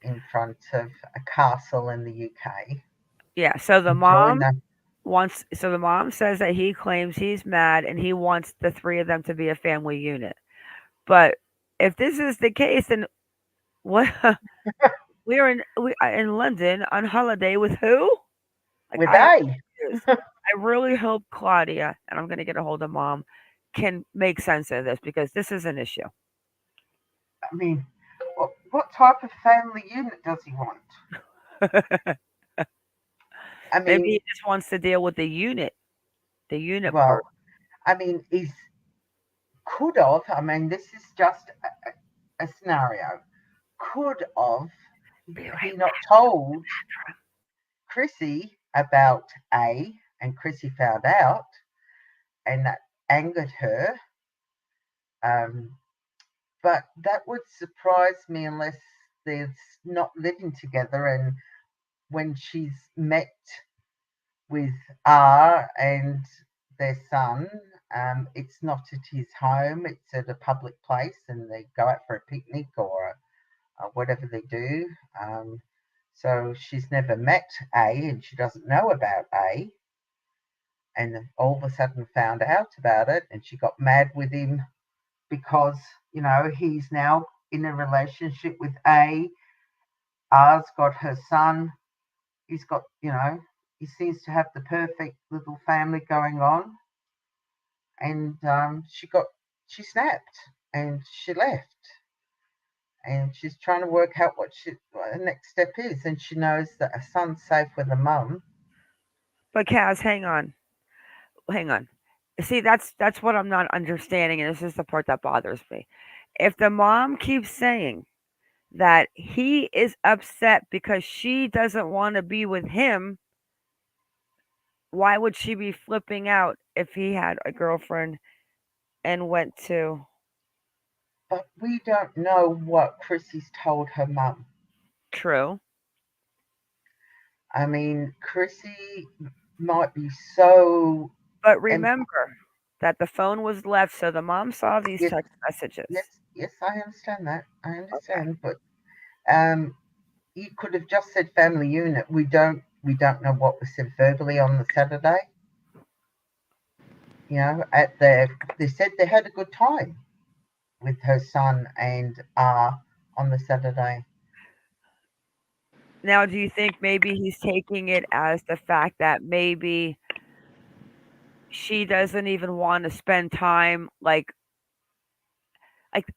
in front of a castle in the UK. Yeah. So the Enjoying mom, them. wants, so the mom says that he claims he's mad and he wants the three of them to be a family unit. But if this is the case, then what? We are in London on holiday with who? Like with I'm A. confused. I really hope Claudia, and I'm gonna get a hold of mom, can make sense of this because this is an issue. I mean, what type of family unit does he want? I Maybe mean, he just wants to deal with the unit part. well, I mean, is could have. I mean, this is just a scenario. Could have Be he right not told Chrissy about A, and Chrissy found out, and that angered her. Um, but that would surprise me unless they're not living together. And when she's met with R and their son, it's not at his home, it's at a public place, and they go out for a picnic or whatever they do. Um, so she's never met A and she doesn't know about A, and all of a sudden found out about it, and she got mad with him because, he's now in a relationship with A. R's got her son. He's got, he seems to have the perfect little family going on. And she snapped and she left. And she's trying to work out what the next step is. And she knows that her son's safe with her mum. But Kaz, hang on, hang on. See, that's what I'm not understanding, and this is the part that bothers me. If the mom keeps saying that he is upset because she doesn't want to be with him, why would she be flipping out if he had a girlfriend and went to But we don't know what Chrissy's told her mum. true? I mean, Chrissy might be so. But And remember that the phone was left, so the mom saw these yes, text messages. yes, yes, I understand that. I Okay. understand. But um, you could have just said family unit. We don't know what was said verbally on the Saturday. They said they had a good time with her son and on the Saturday. Now, do you think maybe he's taking it as the fact that maybe she doesn't even want to spend time like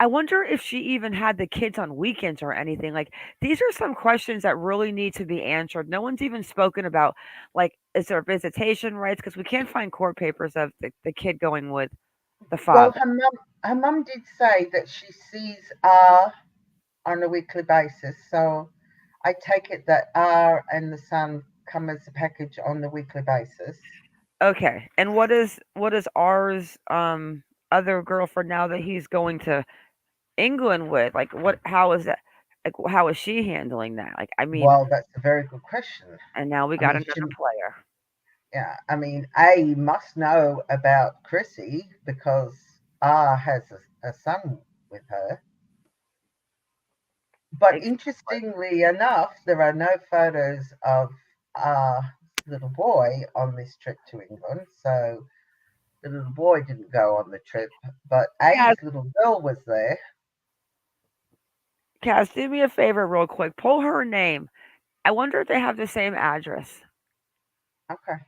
I wonder if she even had the kids on weekends or anything. Like these are some questions that really need to be answered. No one's even spoken about like is there visitation rights because we can't find court papers of the kid going with the Well, father. her mum did say that she sees on a weekly basis. So I take it that and the son come as a package on the weekly basis. Okay. And what is ours other girlfriend now that he's going to England with? Like what how is that like how is she handling that? Like I mean, Well, that's a very good question. and now we I got mean, another player. yeah, I mean, A must know about Chrissy because R has a son with her. But Exactly. interestingly enough, there are no photos of R's little boy on this trip to England. So the little boy didn't go on the trip, but Kaz, A's little girl was there. Kaz, do me a favor real quick. Pull her name. I wonder if they have the same address. Okay.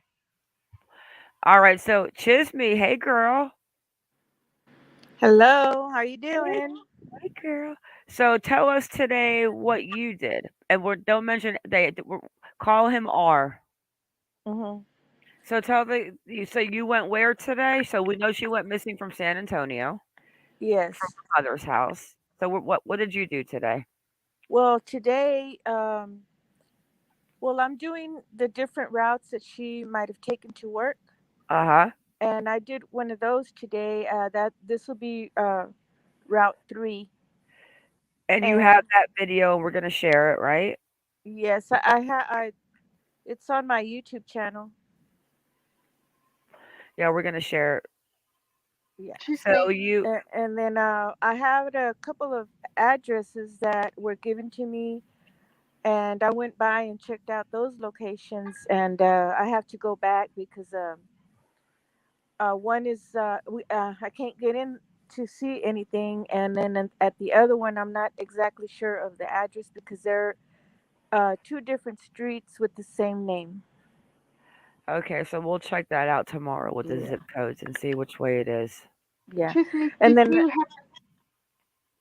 All right, so Chisme, hey girl. Hello, how you Hey, doing? hey girl. So tell us today what you did, and don't mention call him R. Hmm. So so you went where today? So we know she went missing from San Antonio from Yes. her mother's house. So what did you do today? Well, today, I'm doing the different routes that she might have taken to work, Uh huh. and I did one of those today. That this will be Route 3, And you have and that video, and we're gonna share it, right? yes, it's on my YouTube channel. Yeah, we're gonna share it. Yeah. Excuse So me. And then I have a couple of addresses that were given to me and I went by and checked out those locations, and I have to go back because one is I can't get in to see anything, and then at the other one I'm not exactly sure of the address because they're two different streets with the same name. Okay, so we'll check that out tomorrow with the Yeah, zip codes and see which way it is. yeah, Excuse me, and did then you have,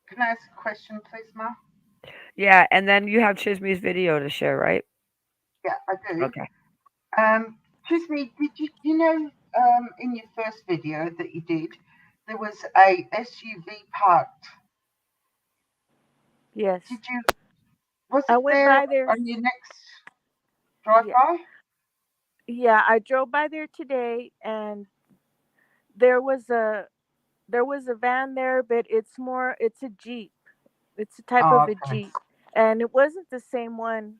can I ask a question, please, Ma? Yeah, and then you have Chisme's video to share, right? Yeah, I do. Okay. Excuse me, did you know, in your first video that you did, there was a SUV parked. yes, Did you, was I it went there by there. on your next Yeah, drive-by? yeah, I drove by there today, and there was a there was a van there, but it's a Jeep. It's a type Oh, of a okay. Jeep, and it wasn't the same one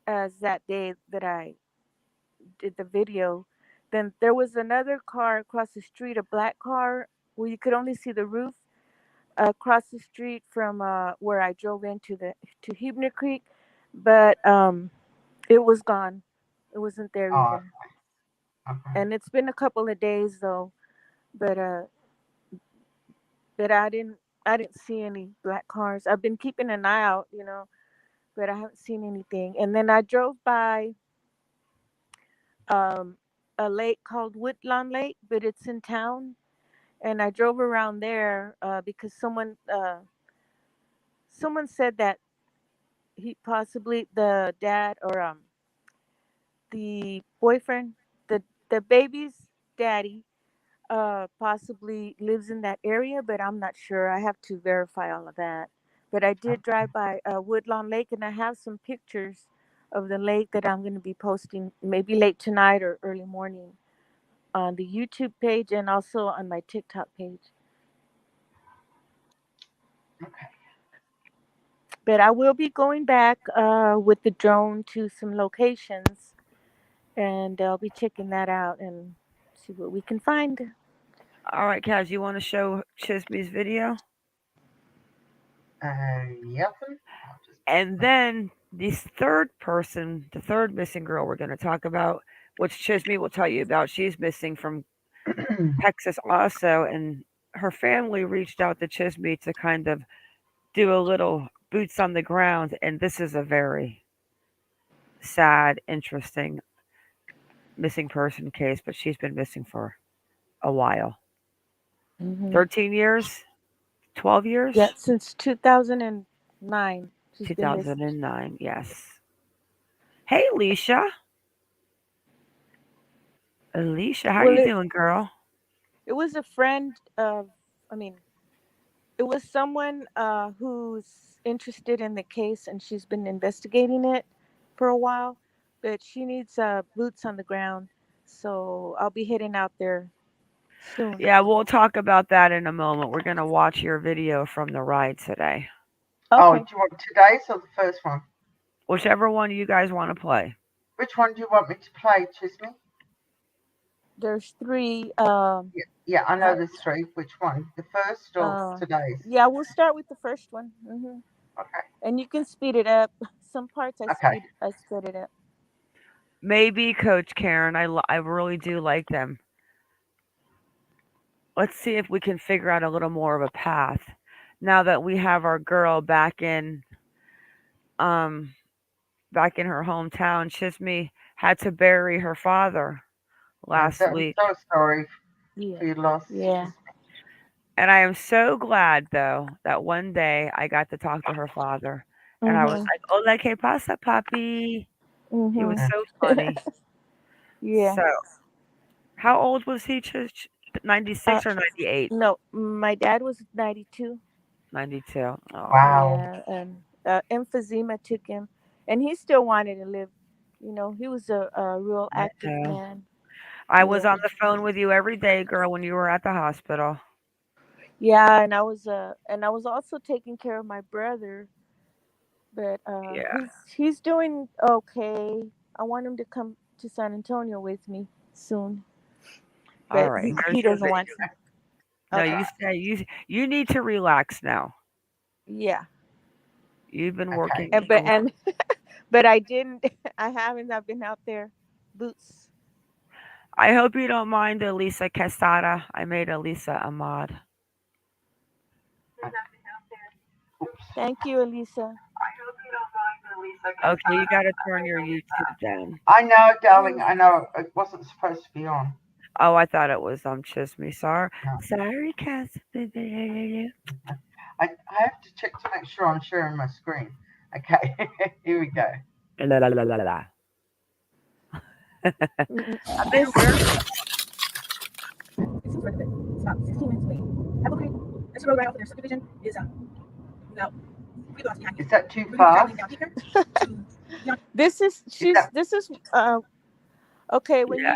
as that day that I did the video. Then there was another car across the street, a black car where you could only see the roof across the street from where I drove into the to Huebner Creek, but it was gone. It wasn't there Oh, either. okay. And it's been a couple of days though, but but I didn't see any black cars. I've been keeping an eye out, but I haven't seen anything. And then I drove by um, a lake called Woodlawn Lake, but it's in town. And I drove around there because someone said that he possibly the dad or the boyfriend, the baby's daddy, possibly lives in that area, but I'm not sure. I have to verify all of that. But I did drive by Woodlawn Lake, and I have some pictures of the lake that I'm going to be posting maybe late tonight or early morning on the YouTube page and also on my TikTok page. Okay. But I will be going back with the drone to some locations, and I'll be checking that out and see what we can find. All right, Kaz, you want to show Chisme's video? Yep. I'll just put And then this third person, the third missing girl we're going to talk about, which Chisme will tell you about, she's missing from my. Texas also. And her family reached out to Chisme to kind of do a little boots on the ground. And this is a very sad, interesting missing person case, but she's been missing for a while. Hmm. 13 years? 12 years? Yeah, since 2009, she's been missing. 2009, yes. Hey, Alicia. Alicia, how Well, you doing, girl? it was a friend of, I mean, it was someone who's interested in the case, and she's been investigating it for a while, but she needs boots on the ground, so I'll be heading out there soon. Yeah, we'll talk about that in a moment. We're going to watch your video from the ride today. Oh, do Okay, you want today's or the first one? Whichever one you guys want to play. Which one do you want me to play, Chisme? there's three. Yeah, yeah, I know Uh, there's three. Which one? The first or uh, today's? yeah, we'll start with the first one. Okay, And you can speed it up. Some parts okay, I sped it up. Maybe Coach Karen. I really do like them. Let's see if we can figure out a little more of a path. Now that we have our girl um back in her hometown, Chisme had to bury her father last I'm week. so sorry Yeah, for your loss, yeah. Chisme. And I am so glad, though, that one day I got to talk to her father. And I was Mhm, like, Hola, ¿qué pasa, papi? He was mhm. Yeah. so funny. Yeah. So, how old was he? 96 Uh, or 98? no, my dad was 92. 92. Oh, Wow. Yeah, and emphysema took him, and he still wanted to live. He was a real I active know. man. I was Yeah, on the phone with you every day, girl, when you were at the hospital. yeah, and I was also taking care of my brother, but Yeah. he's doing okay. I want him to come to San Antonio with me soon, All but right. Here's he Here's your your doesn't video. want to. video. No, Okay. you say you need to relax now. Yeah. You've been Okay. working And but a lot. and but I didn't. I haven't. I've been out there, boots. I hope you don't mind Elisa Casada. I made Elisa a mod. Oops. Thank you, Elisa. Okay, you got to turn your YouTube down. I know, darling. Mm. I know it wasn't supposed to be on. Oh, I thought it was Chisme. Sorry, No. sorry, Cass. I have to check to make sure I'm sharing my screen. Okay, here we go. La la la la la. Mm-mm. I've been This working. It's further bit. It's about 16 minutes away. Apple Creek, that's the road right off of their subdivision, is about 3 blocks behind you. Is that too We're gonna be fast? traveling down here to beyond. this is Is she's that this is okay. Yeah.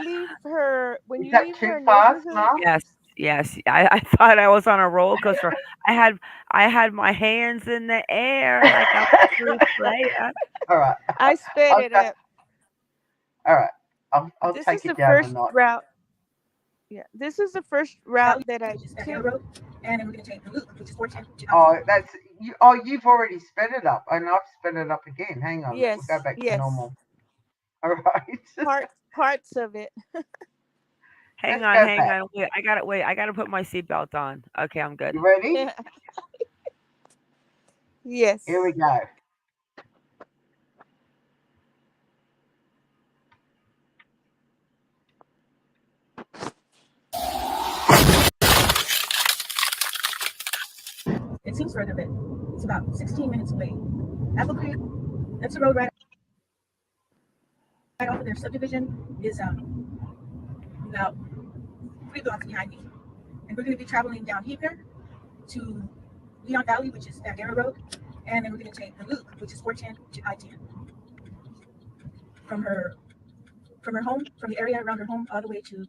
When is you that leave too her fast, neighborhood. Mum? Yes, yes. I thought I was on a roller coaster. I had I had my hands in the air like I'm a true player. All right. I sped I'll it just up. all right. I'll This take is it the down a first notch. route. Yeah, this is the first route Valley, that I which is that took. Taylor Road, and then we're gonna take the loop, which is 410 to Oh, Altoona. that's you. Oh, you've already sped it up, and I've sped it up again. Hang on, let me go Yes, back to yes. normal. All right. Parts of it. Hang Let's on, go hang back. on. Wait, I got to wait. I got to put my seatbelt on. Okay, I'm good. You ready? Here we Yes. go. It seems further, but it's about 16 minutes away. Apple Creek, that's the road right off of their subdivision, is about 3 blocks behind me. And we're gonna be traveling down here to Leon Valley, which is Bandera Road, and then we're gonna take the loop, which is 410 to I-10 from her home, from the area around her home, all the way to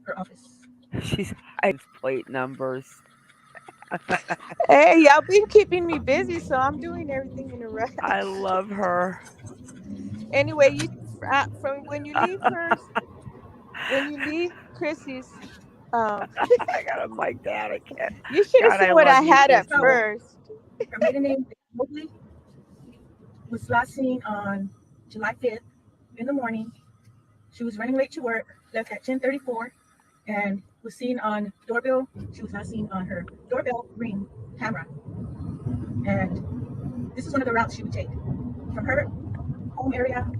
her office. She's hiding plate numbers. Hey, y'all been keeping me busy, so I'm doing everything in a I rush. love her. Anyway, from when you leave Chrissy's, um, I got a mic down. I can't. you should have God, seen I what love I you, had Christina at Chrissy. Powell, first. her maiden name is Mobley, was last seen on July 5th in the morning. She was running late to work, left at 10:34, and was seen on doorbell. She was last seen on her doorbell ring camera. And this is one of the routes she would take from her home area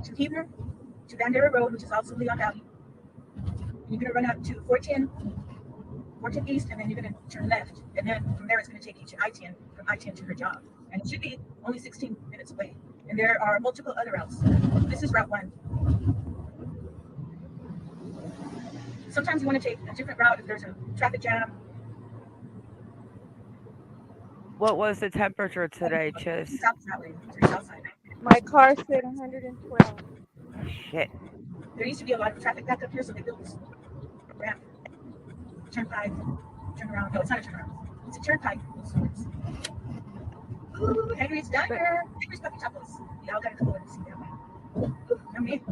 to Heber to Bandera Road, which is also Leon Valley. And you're going to run out to 410 East, and then you're going to turn left. And then from there, it's going to take you to I-10, from I-10 to her job. And it should be only 16 minutes away. And there are multiple other routes. This is Route 1. Sometimes you want to take a different route if there's a traffic jam. What was the temperature today, Chis? South that way, to the south side. My car said 112. Shit. There used to be a lot of traffic back up here, so they built this ramp, turnpike, turnaround. No, it's not a turnaround. It's a turnpike of sorts. Ooh, Henry's But Diner. Henry's Puppy Tacos. Y'all gotta come over and see that one. Ooh, yummy.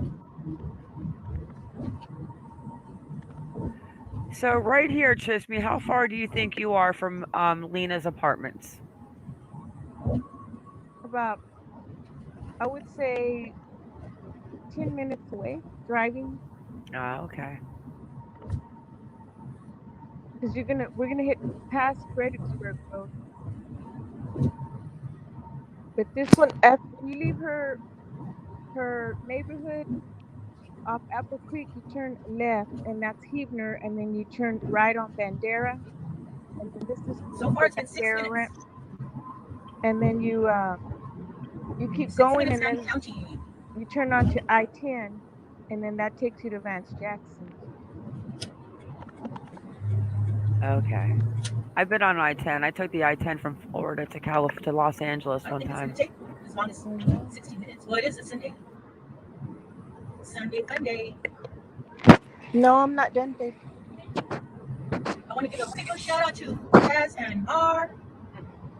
So right here, Chisme, how far do you think you are from Lena's apartments? about, I would say 10 minutes away driving, Ah, okay. because we're gonna hit past Fredericksburg Road. But this one, after when you leave her neighborhood off Apple Creek, you turn left, and that's Heavener, and then you turn right on Bandera, and then this is So far, the it's been 6 Bandera minutes. ramp, and then you keep 6 going, minutes and down then county. you turn onto I-10, and then that takes you to Vance Jackson. Okay. I've been on I-10. I took the I-10 from Florida to Los Angeles I one think it's gonna time. take as long as Mhm. 60 minutes. Well, it is a Sunday. Sunday, Monday. No, I'm not done, babe. I want to give a big shout out to Taz and R.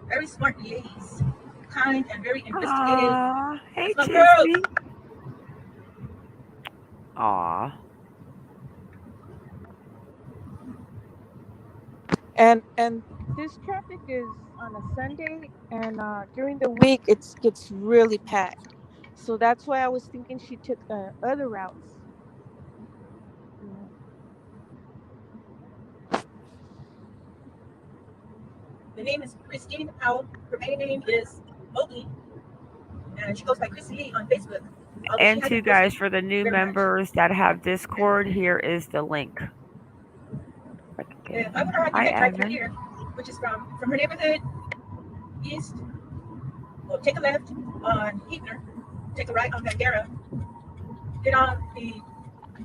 Very smart ladies. Kind and very investigative. Aw, hey, That's my girl. Chisme. Aw. And this traffic is on a Sunday, and during the week it gets really packed. So that's why I was thinking she took other routes. Yeah. The name is Christina Powell. Her maiden name is Mowgli, and she goes by Chrissy on Facebook. Although she And hasn't two posted guys, for the new very much. members that have Discord, here is the link. If I can get If in I here. were her, I'd Hi, take right through Evan. here, which is from her neighborhood east. Well, take a left on Heathner, take a right on Bandera, get on the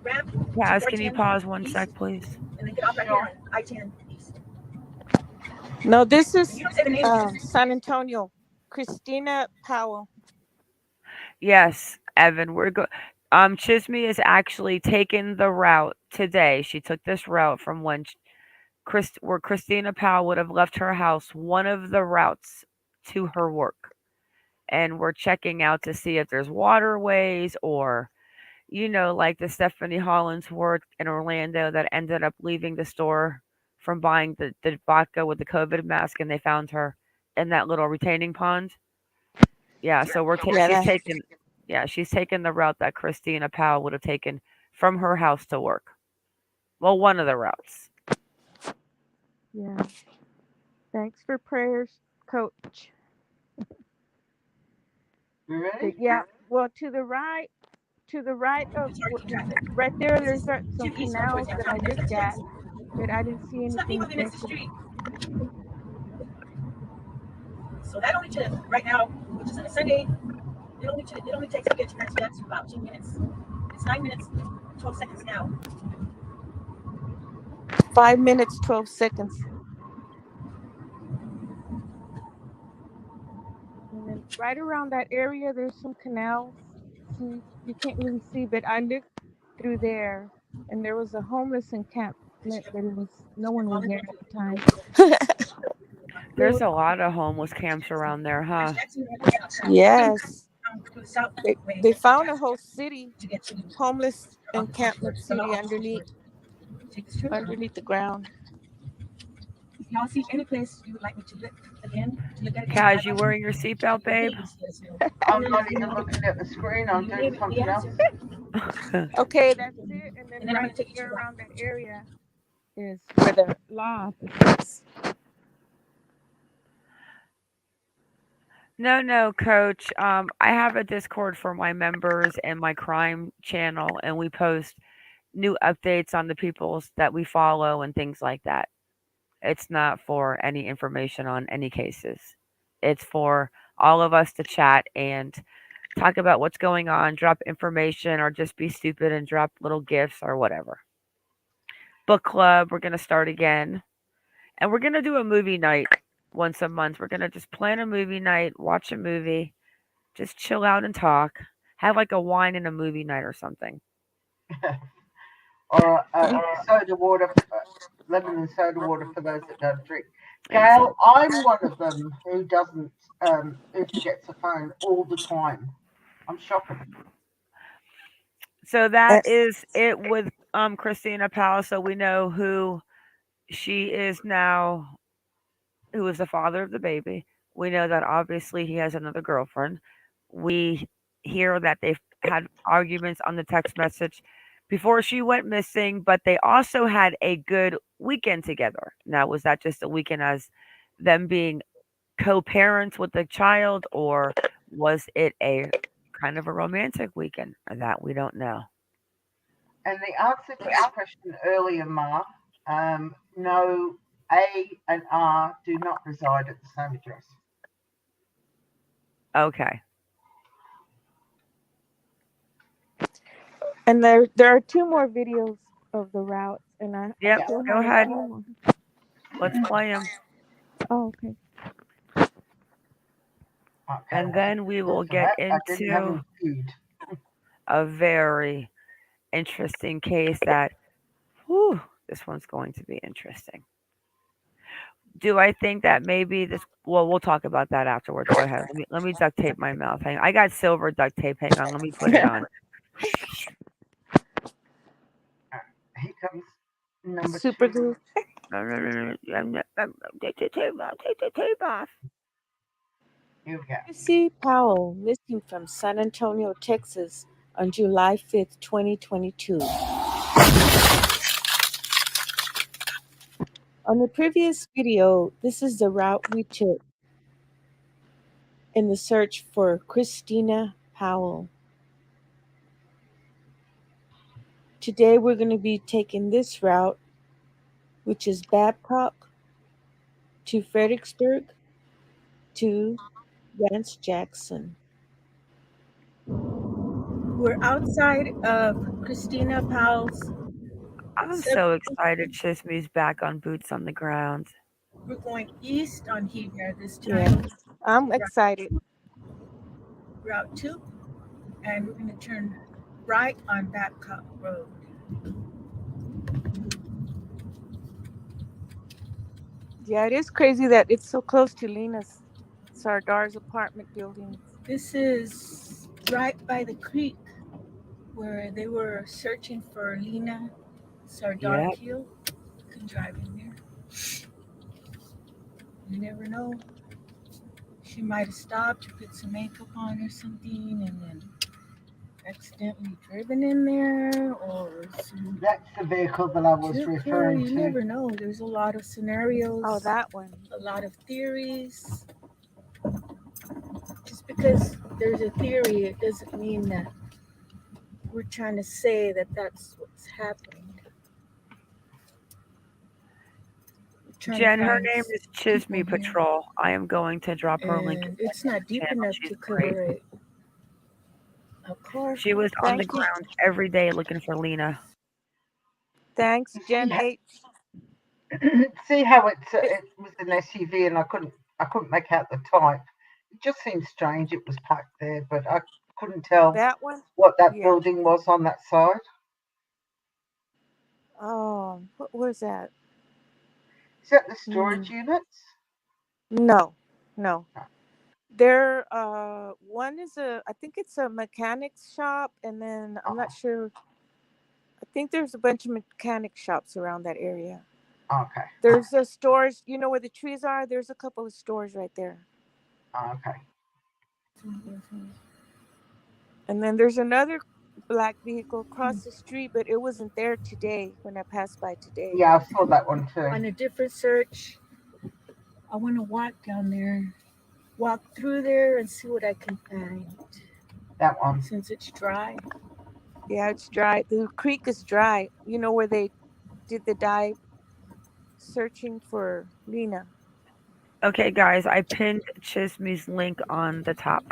ramp to Kaz, can you 410 pause one east, sec, please? and then get off right here on I-10 east. No, this And is you don't say the name again. San Antonio. Christina Powell. Yes, Evan. Chisme is actually taking the route today. She took this route from where Christina Powell would have left her house, one of the routes to her work. And we're checking out to see if there's waterways or, like the Stephanie Hollingsworth in Orlando that ended up leaving the store from buying the vodka with the COVID mask, and they found her in that little retaining pond. Yeah, so Yeah, she's taken the route that Christina Powell would have taken from her house to work. Well, one of the routes. yeah. Thanks for prayers, Coach. You ready? Yeah. Well, to the right of It's hard to keep track. right there, This is there's some 10 east going towards canals that I downtown. There's no looked at, steps. but I didn't see It's not people anything living next to the mentioned. street. So that only took right now, which is on a Sunday, it only takes to get to Grand Steps about 2 minutes. It's 9 minutes, 12 seconds now. 5 minutes, 12 seconds. And then right around that area, there's some canals. See, you can't really see, but I looked through there, and there was a homeless encampment, but no one was there at the time. There There's was, a lot of homeless camps around there, There's huh? Jackson all the way out south. yes, To the south way they of found a Jackson whole city, to get to homeless off the park encampment road. Some of city the officers would take this trip. underneath the ground. If y'all see any place you would like me to look again, to look at it, Kaz, you wearing your seatbelt, babe? please let us know. I'm not even looking at the screen. I'm You doing name it, the something else. answer. Okay, that's it. And then And then I'm right going to take you to there the right. around that area is where the law office is. No, Coach. I have a Discord for my members and my crime channel, and we post new updates on the peoples that we follow and things like that. It's not for any information on any cases. It's for all of us to chat and talk about what's going on, drop information, or just be stupid and drop little gifts or whatever. Book club, we're going to start again. And we're going to do a movie night once a month. We're going to just plan a movie night, watch a movie, just chill out and talk. Have like a wine and a movie night or something. Or soda water, lemon and soda water for those that don't drink. Exactly. Gail, I'm one of them who doesn't, who forgets a phone all the time. I'm shocking. So that is it with Christina Powell. So we know who she is now, who is the father of the baby. We know that obviously he has another girlfriend. We hear that they've had arguments on the text message before she went missing, but they also had a good weekend together. Now, was that just a weekend as them being co parents with the child, or was it a kind of a romantic weekend? That we don't know. And the answer to your question earlier, Ma, no, A and R do not reside at the same address. Okay. And there are two more videos of the routes, and I Yep. still Go haven't ahead. seen one. Let's play them. Oh, okay. Okay, And then we will for get that, I didn't have into a feed. a very interesting case that, whew, this one's going to be interesting. Do I think that maybe this? Well, we'll talk about that afterwards. Go ahead. Let me duct tape my mouth. Hang. I got silver duct tape. Hang on. Let me put it on. Here comes number Super two. glue. Take the tape off. Take the tape off. Here we go. Chrissy Powell, missing from San Antonio, Texas on July 5th, 2022. On the previous video, this is the route we took in the search for Christina Powell. Today we're going to be taking this route, which is Babcock to Fredericksburg to Vance Jackson. We're outside of Christina Powell's. I'm so excited Chisme's back on boots on the ground. We're going east on here this Yeah, time, I'm excited. Route 2, and we're going to turn right on Babcock Road. Yeah, it is crazy that it's so close to Lena's Sardar's apartment building. This is right by the creek where they were searching for Lena Sardar Yep. Keel. You can drive in there. You never know. She might have stopped to put some makeup on or something and then accidentally driven in there, or some That's the vehicle that I was took her. referring You to. never know. There's a lot of scenarios, Oh, that one. a lot of theories. Just because there's a theory, it doesn't mean that we're trying to say that that's what's happening. We're trying to Jen, her find name is people Chisme here, Patrol. I am going to drop her link in and the it's not deep channel. enough She's to great. cover a car. She was on the Thank you. ground every day looking for Lena. Thanks, You Jen see, H. see how It- it was an SUV, and I couldn't make out the type. It just seemed strange. It was parked there, but I couldn't tell that one? what that Yeah. building was on that side. Oh, what was that? Is that the storage units? No. No. There, one is I think it's a mechanics shop, and then I'm not Oh, sure. I think there's a bunch of mechanic shops around that area. okay. There's a stores, you know where the trees are? There's a couple of stores right there. Okay. And then there's another black vehicle across the street, but it wasn't there today when I passed by today. Yeah, I saw that one too. On a different search, I want to walk down there, walk through there, and see what I can find. That one. Since it's dry. Yeah, it's dry. The creek is dry. You know where they did the dive searching for Lena. Okay, guys, I pinned Chisme's link on the top.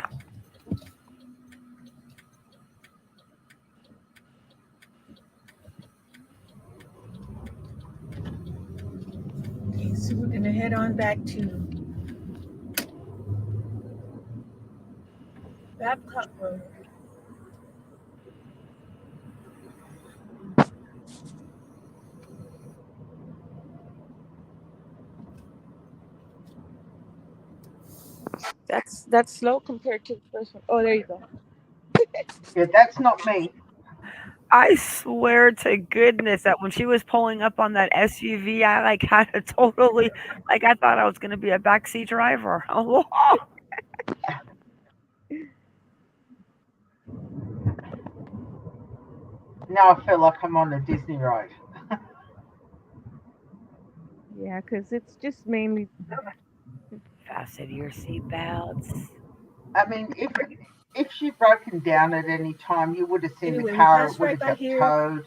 Okay, so we're gonna head on back to Babcock Road. That's slow compared to the first one. Oh, there you go. Yeah, that's not me. I swear to goodness that when she was pulling up on that SUV, I like had a totally like I thought I was gonna be a backseat driver. Oh, Now I feel like I'm on a Disney ride. Yeah, because it's just mainly. fasten your seatbelts. I mean, if she'd broken down at any time, you would have seen Anyway, the we car. It passed would right have by got here. towed.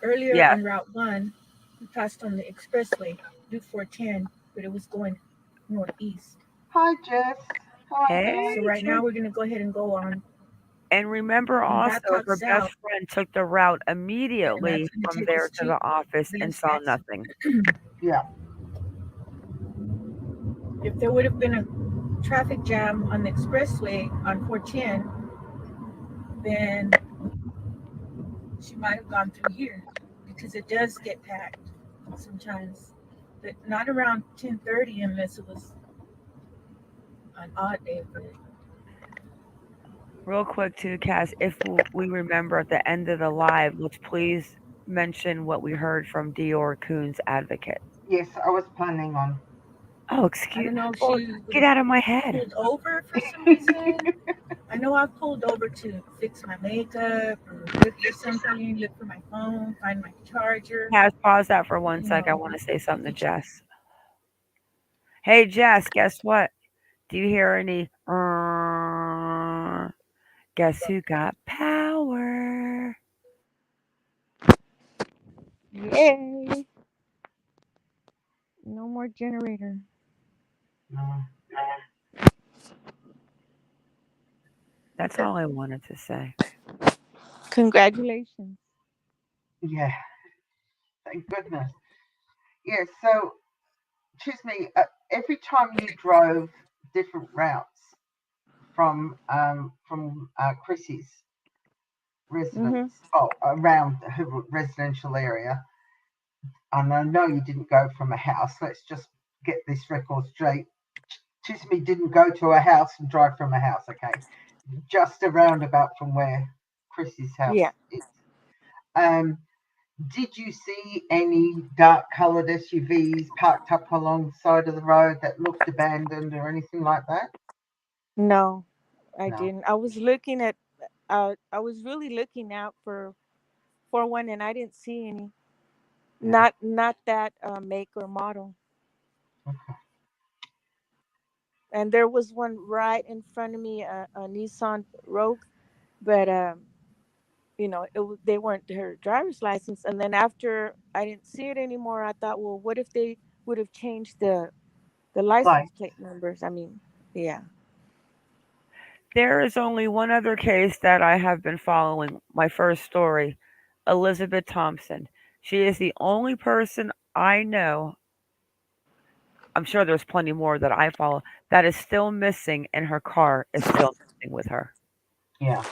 Earlier Yeah. on Route 1, we passed on the expressway, Route 410, but it was going northeast. Hi, Jess. How are Hey, you? So right now Jen. we're gonna go ahead and go on And remember from also, Babcock her South, best friend took the route and immediately that's gonna from take there us to to the office and Vance saw Jackson. nothing. Yeah. If there would have been a traffic jam on the expressway on 410, then she might have gone through here because it does get packed sometimes, but not around 10:30 unless it was an odd day. But Real quick too, Cass, if we remember at the end of the live, let's please mention what we heard from Dior Coon's advocate? Yes, I was planning on. Oh, I excuse. don't know if Oh, she would get have out of my head. pulled over for some reason. I know I've pulled over to fix my makeup or look for something, look for my phone, find my charger. Has pause that for one You sec. I know, want to say something to if you Jess. Hey, Jess, guess what? Do you hear any? Guess who got power? Yay! No more generator. No. That's all I wanted to say. Congratulations. Yeah, thank goodness. Yeah, so excuse me. Every time you drove different routes from Chrissy's Mhm. residence, around her residential area, and I know you didn't go from a house. Let's just get this record straight. Chisme didn't go to a house and drive from a house. Okay, just a roundabout from where Chrissy's house Yeah. is. Um, did you see any dark coloured SUVs parked up alongside of the road that looked abandoned or anything like that? No, I No. didn't. I was looking at. I was really looking out for one, and I didn't see any. Yeah. Not that make or model. And there was one right in front of me, a Nissan Rogue, but they weren't her driver's license. And then after I didn't see it anymore, I thought, well, what if they would have changed the license Like, plate numbers? I mean, yeah. There is only one other case that I have been following. My first story, Elizabeth Thompson. She is the only person I know. I'm sure there's plenty more that I follow that is still missing, and her car is still missing with her. yeah,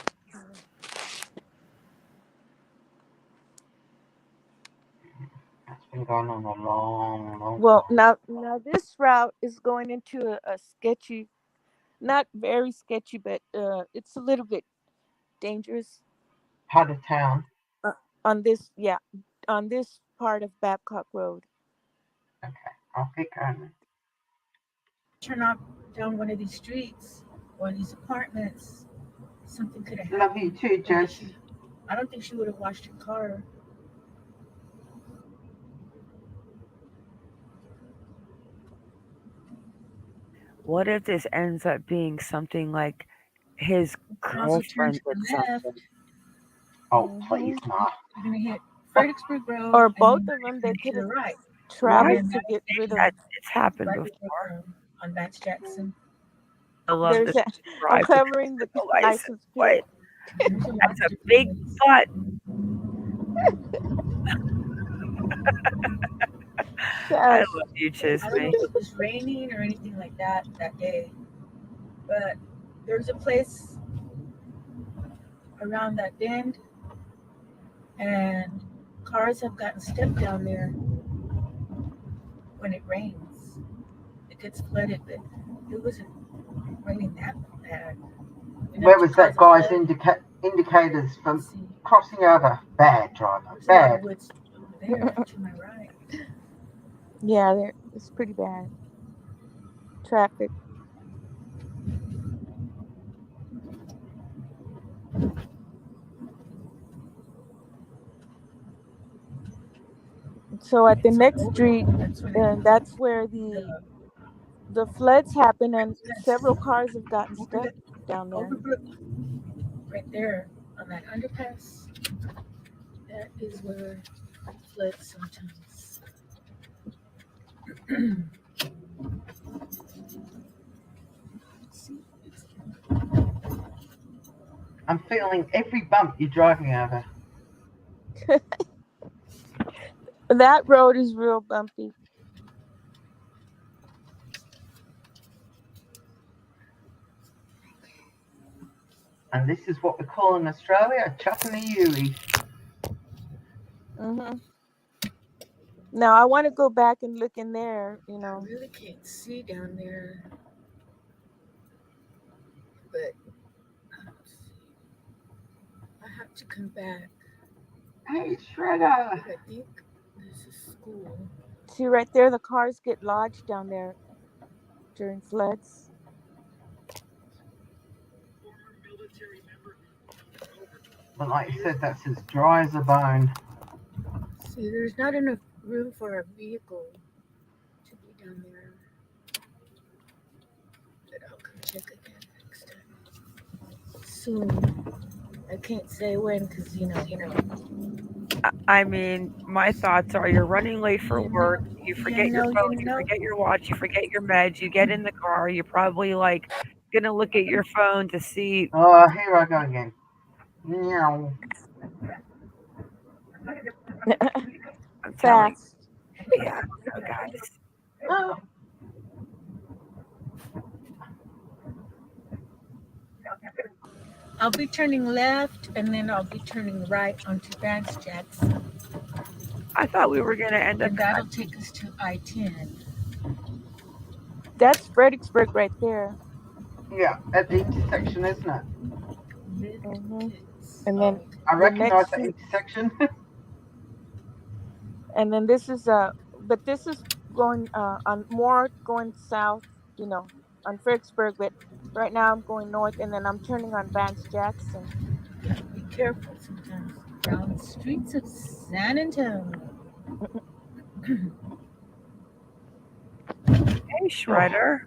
that's been going on a long, long Well, time. now this route is going into a sketchy, not very sketchy, but it's a little bit dangerous Part of town. uh, on this, yeah, on this part of Babcock Road. Okay, I'll keep going. turn off down one of these streets or these apartments, something could have Love you happened. too, And Jess. I don't think she would have washed her car. What if this ends up being something like his You can also turn girlfriend to did the left. something? Oh, please, Hmm. Ma. You're gonna hit Oh, Fredericksburg Road, Or and both then of them, you're they gonna could to have the right, Why traveled and to that's get rid of. that? It's happened right before before. on Vance Jackson. I love There's this a. I'm drive because covering the the license license plate. plate. There's a lot That's of a different big ways. butt. I Shush. love you, I don't know Chisme. if it was raining or anything like that that day, but there's a place around that bend, and cars have gotten stuck down there when it rains. It gets flooded, but it wasn't raining that bad. where Enough to was cause that a guy's flood. indicators Let's from see. crossing over? Bad driver, There's a lot of bad. woods over there to my right. Yeah, it's pretty bad traffic. So at Okay, the so next over street, that's when and that's where the the floods happen, and yes, several cars have gotten over stuck the down there. Overbrook right there on that underpass. That is where it floods sometimes. See, I'm feeling every bump you're driving over. That road is real bumpy. And this is what we call in Australia a chucking a Yui. Hmm. Now I want to go back and look in there. I really can't see down there, but I have to come back. Hey, Shredder. I think this is school. See right there, the cars get lodged down there during floods. But like you said, that's as dry as a bone. See, there's not enough room for a vehicle to be down there. But I'll come check again next time. Soon. I can't say when, cause I mean, my thoughts are you're running late for you work, know, you you forget your know, phone, you you know. forget your watch, you forget your meds, you get in the car, you're probably like gonna look at your phone to see. Oh, here I go again. Meow. I'm telling Fast. you, yeah, so guys. Oh, I'll be turning left, and then I'll be turning right onto Vance Jackson, I thought we were gonna end up. and that'll take us to I-10. That's Fredericksburg right there. yeah, at the intersection, isn't it? Mid Hmm. hits. And then Oh, I the recognise next that street, intersection. and then this is but this is going on more going south. You know, on Fredericksburg. But right now I'm going north, and then I'm turning on Vance Jackson. gotta be careful sometimes down the streets of San Antonio. Hey, oh, Shredder.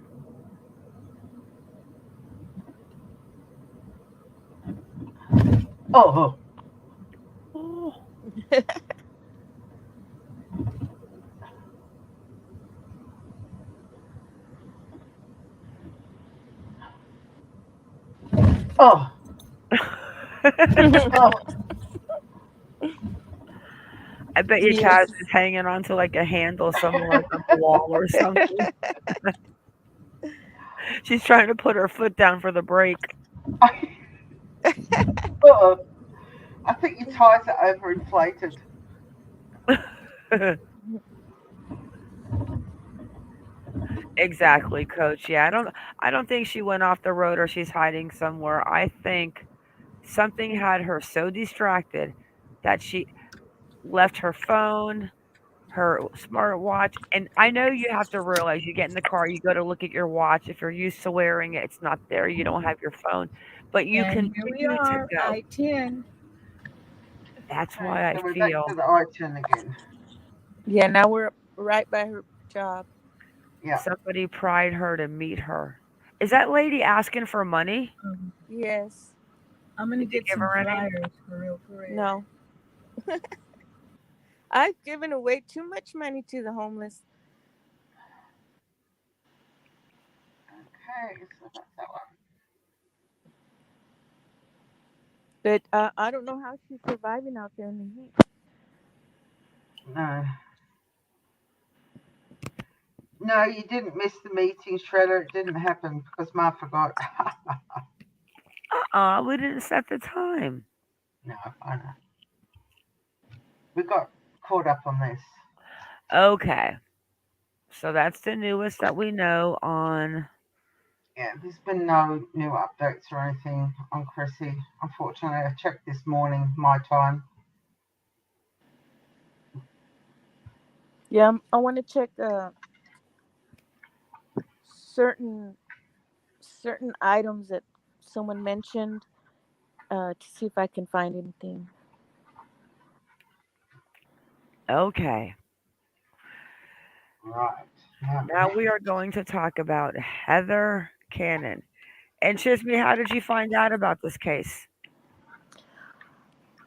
oh, Oh, oh, oh. I bet you Yes. Chaz is hanging onto like a handle somewhere, like on the wall or something. She's trying to put her foot down for the brake. oh. I think your tires are overinflated. Exactly, coach. Yeah, I don't think she went off the road or she's hiding somewhere. I think something had her so distracted that she left her phone, her smartwatch, and I know you have to realize you get in the car, you go to look at your watch. If you're used to wearing it, it's not there. You don't have your phone, but you And here we continue to are, go. I-10. That's Okay, why I so we're back feel to the I-turn again. Yeah. Now we're right by her job. Yeah. somebody pried her to meet her. Is that lady asking for money? Um, Yes. I'm gonna Did you get give some her any? flyers for real, for real. No. I've given away too much money to the homeless. Okay, so that's that one. But I don't know how she's surviving out there in the heat. No. No, you didn't miss the meeting, Shredder. It didn't happen because Ma forgot. We didn't set the time. No, I know. We got caught up on this. Okay, so that's the newest that we know on. Yeah, there's been no new updates or anything on Chrissy. Unfortunately, I checked this morning, my time. Yeah, I want to check certain certain items that someone mentioned to see if I can find anything. Okay, Right. Now now we are going to talk about Heather Cannon. And Chisme, how did you find out about this case?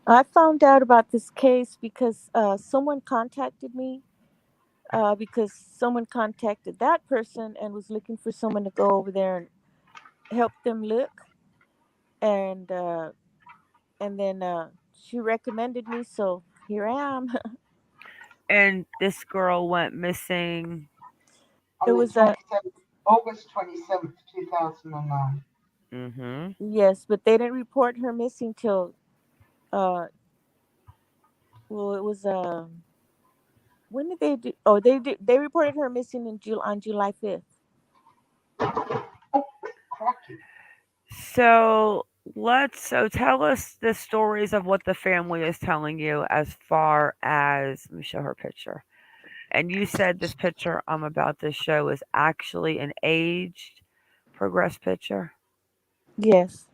I found out about this case because someone contacted me because someone contacted that person and was looking for someone to go over there and help them look, and uh, and then she recommended me, so here I am. And this girl went missing. It on the was 27th, August 27th, 2009. Mm-hmm. yes, but they didn't report her missing till uh well it was when did they do? Oh, they reported her missing in on July 5th. Oh, crikey. So So tell us the stories of what the family is telling you as far as, let me show her picture. And you said this picture I'm about to show is actually an aged progressed picture. Yes.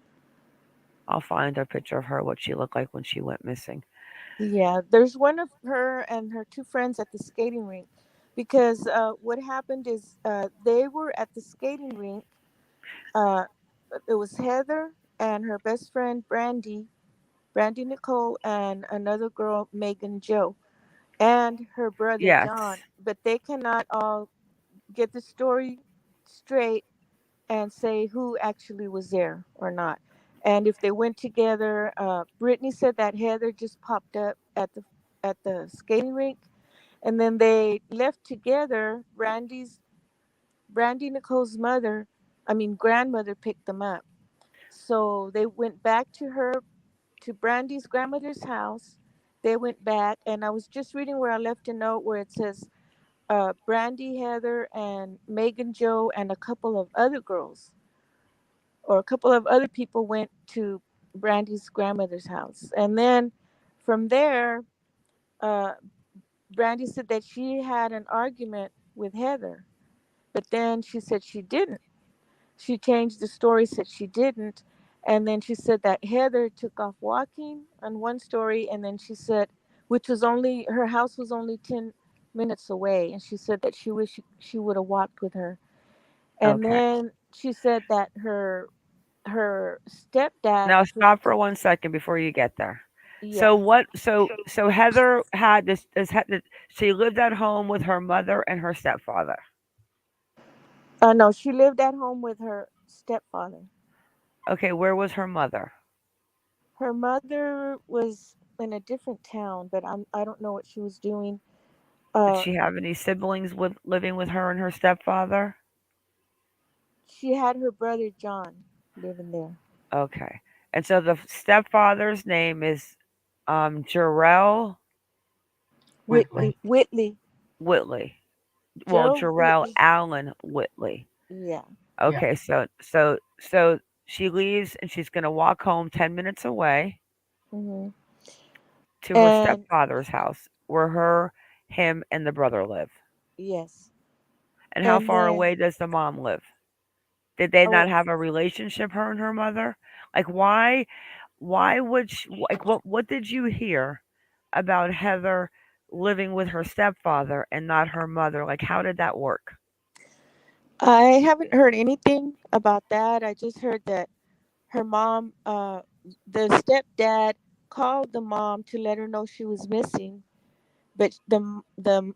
I'll find a picture of her, what she looked like when she went missing. Yeah, there's one of her and her two friends at the skating rink because what happened is they were at the skating rink. Uh, it was Heather and her best friend Brandy Nicole, and another girl, Megan Joe, and her brother Yes. John. But they cannot all get the story straight and say who actually was there or not. And if they went together, Brittany said that Heather just popped up at the skating rink, and then they left together. Brandy Nicole's mother, I mean grandmother, picked them up. So they went back to Brandy's grandmother's house. They went back, and I was just reading where I left a note where it says Brandy, Heather, and Megan Joe, and a couple of other girls or a couple of other people went to Brandy's grandmother's house. And then from there, uh, Brandy said that she had an argument with Heather, but then she said she didn't. She changed the story, said she didn't. And then she said that Heather took off walking on one story. And then she said, which was only, her house was only 10 minutes away. And she said that she wished she would have walked with her. And Okay. then she said that her stepdad Now picked, stop for 1 second before you get there. So yeah. what? So Heather had this. She lived at home with her mother and her stepfather. No, she lived at home with her stepfather. Okay, where was her mother? Her mother was in a different town, but I don't know what she was doing. Did Uh, she have any siblings with living with her and her stepfather? she had her brother John living there. Okay, and so the stepfather's name is Jarrell Whitley. Whitley, Whitley. Well, Gerald Jarrell Whitley. Allen Whitley. Yeah. Yeah. Okay, so she leaves and she's gonna walk home 10 minutes away Hmm. to her And stepfather's house, where him, and the brother live. yes, And how and far then away does the mom live? Did they oh, not have a relationship, her and her mother? Like why would she, like what did you hear about Heather living with her stepfather and not her mother? Like how did that work? I haven't heard anything about that. I just heard that her mom, the stepdad, called the mom to let her know she was missing, but the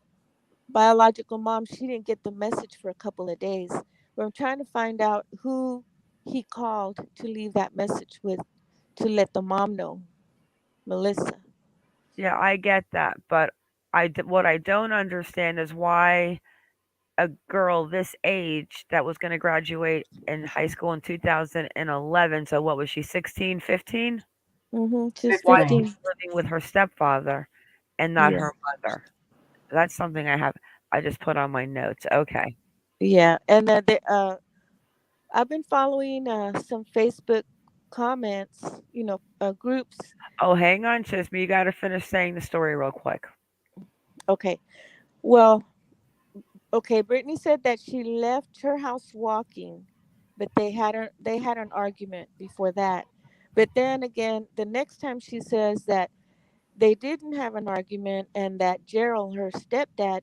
biological mom, she didn't get the message for a couple of days. But I'm trying to find out who he called to leave that message with to let the mom know, Melissa. Yeah, I get that, but what I don't understand is why a girl this age that was going to graduate in high school in 2011, so what was she, 16, 15? She's Why 15. she's 15. living with her stepfather and not Yeah. her mother? That's something I just put on my notes. Okay. Yeah. And I've been following some Facebook comments, groups. Oh, hang on, Chisme. You got to finish saying the story real quick. Okay. Well, okay, Brittany said that she left her house walking, but they had an argument before that. But then again, the next time she says that they didn't have an argument and that Gerald, her stepdad,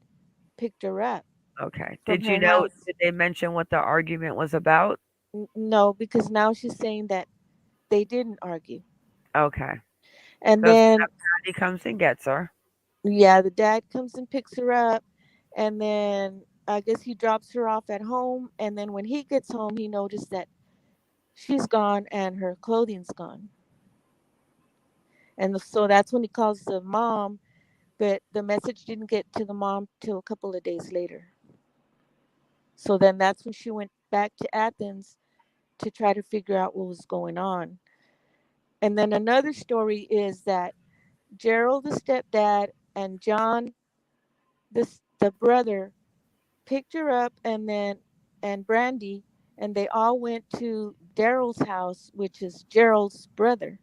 picked her up Okay. from Did you her know, house. did they mention what the argument was about? No, because now she's saying that they didn't argue. Okay. And So then stepdaddy comes and gets her. yeah, the dad comes and picks her up, and then I guess he drops her off at home, and then when he gets home he noticed that she's gone and her clothing's gone. And so that's when he calls the mom, but the message didn't get to the mom till a couple of days later. So then that's when she went back to Athens to try to figure out what was going on. And then another story is that Gerald, the stepdad, and John, the brother, picked her up, and Brandy, and they all went to Daryl's house, which is Gerald's brother.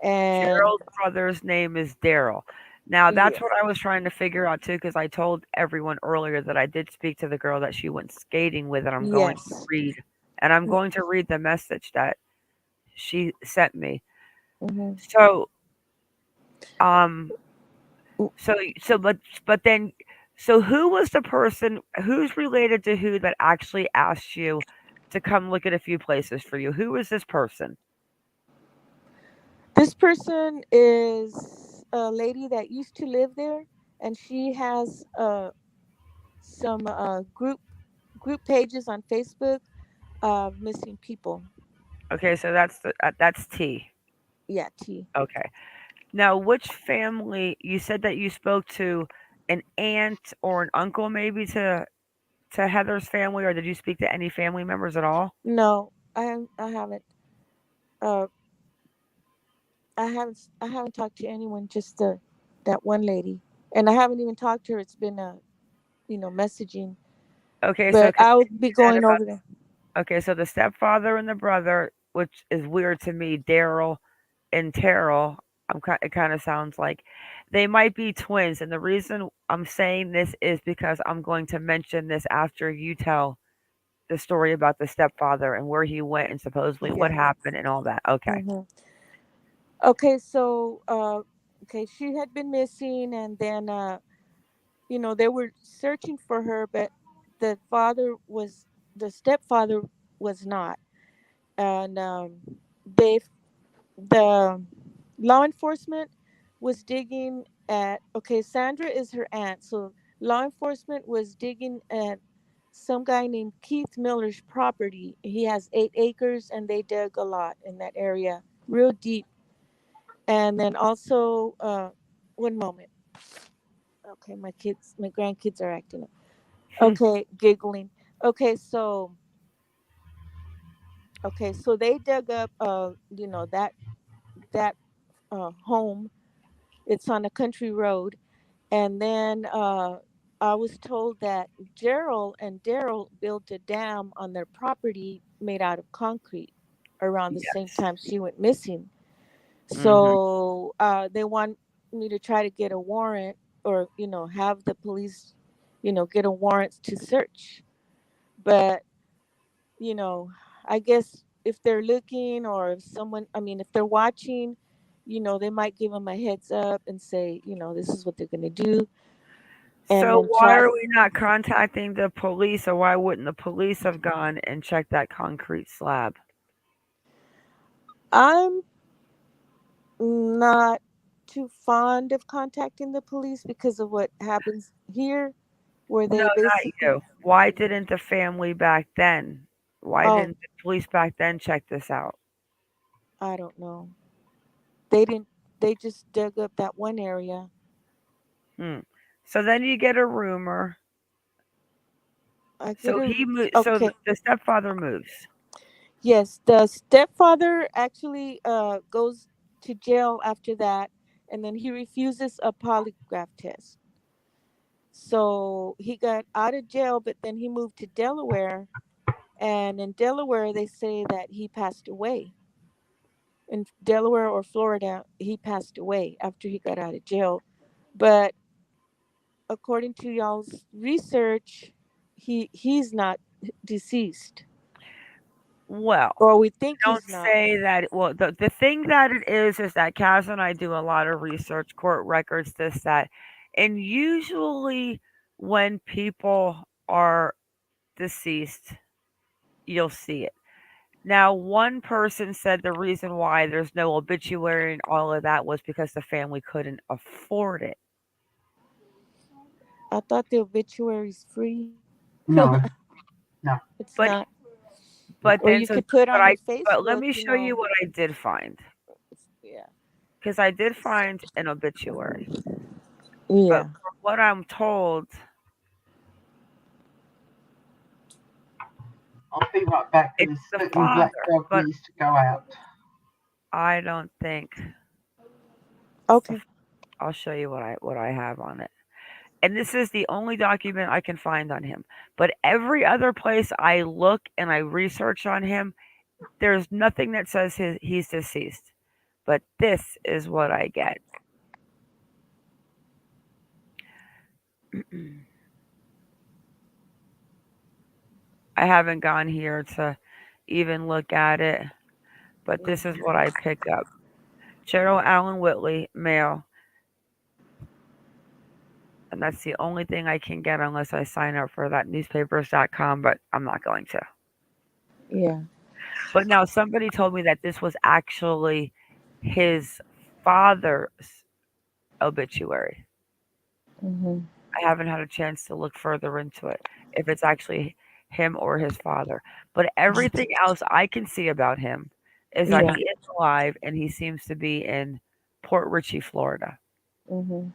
And Gerald's brother's name is Daryl. Now that's yes, what I was trying to figure out too, because I told everyone earlier that I did speak to the girl that she went skating with, and yes. I'm going to read the message that she sent me. Hmm. So, um, so, so, but then, so who was the person who's related to who that actually asked you to come look at a few places for you? Who was this person? This person is a lady that used to live there, and she has some group pages on Facebook of missing people. Okay, so that's T. Yeah, T. Okay. Now, which family you said that you spoke to an aunt or an uncle maybe to Heather's family, or did you speak to any family members at all? No, I haven't. Uh, I haven't talked to anyone. Just that one lady, and I haven't even talked to her. It's been messaging, Okay, so but 'cause I'll you be said going about over there. okay, so the stepfather and the brother, which is weird to me, Daryl and Terrell, it kind of sounds like they might be twins. And the reason I'm saying this is because I'm going to mention this after you tell the story about the stepfather and where he went and supposedly what Yes. happened and all that. Okay. Hmm. Okay, so okay, she had been missing, and then they were searching for her, but the father was the stepfather was not, and they the law enforcement was digging at. Okay, Sandra is her aunt, so law enforcement was digging at some guy named Keith Miller's property. He has 8 acres, and they dug a lot in that area, real deep. And then also, one moment. Okay, my grandkids are acting up. Okay, giggling. Okay, so they dug up, that home. It's on a country road, and then I was told that Gerald and Daryl built a dam on their property made out of concrete around the same Yes. time she went missing. Hmm. So they want me to try to get a warrant, or have the police, get a warrant to search. But you know, I guess if they're looking, or if someone, I mean, if they're watching, they might give them a heads up and say, this is what they're going to do, and So then why try. are we not contacting the police, or why wouldn't the police have gone and checked that concrete slab? I'm not too fond of contacting the police because of what happens here, where No, they not basically, you. Why didn't the family back then? Why oh, didn't the police back then check this out? I don't know. They didn't. They just dug up that one area. Hmm. So then you get a rumor. I get So a he moves. So Okay. the stepfather moves. Yes, the stepfather actually goes to jail after that, and then he refuses a polygraph test. So he got out of jail, but then he moved to Delaware, and in Delaware they say that he passed away. In Delaware or Florida, he passed away after he got out of jail. But according to y'all's research, he's not deceased, Well, or we think don't he's not. say that. Well, the thing that it is that Kaz and I do a lot of research, court records, this, that. And usually when people are deceased, you'll see it. Now, one person said the reason why there's no obituary and all of that was because the family couldn't afford it. I thought the obituary's free. No, no, It's But not. no. Or you could put but on I your but let Facebook, me show you what I did find, Yeah. because I did find an obituary. But Yeah. from what I'm told, I'll be right back it's because the Spitting Black father. Dog But needs to go out. I don't think it's the. Okay. I'll show you what I have on it. And this is the only document I can find on him. But every other place I look and I research on him, There's nothing that says he's deceased, but this is what I get. I haven't gone here to even look at it, but this is what I pick up. Gerald Allen Whitley, male, and that's the only thing I can get unless I sign up for that newspapers.com, but I'm not going to. Yeah. But now somebody told me that this was actually his father's obituary. Mhm. I haven't had a chance to look further into it, if it's actually him or his father. But everything else I can see about him is that Yeah. he is alive and he seems to be in Port Richey, Florida. Mhm.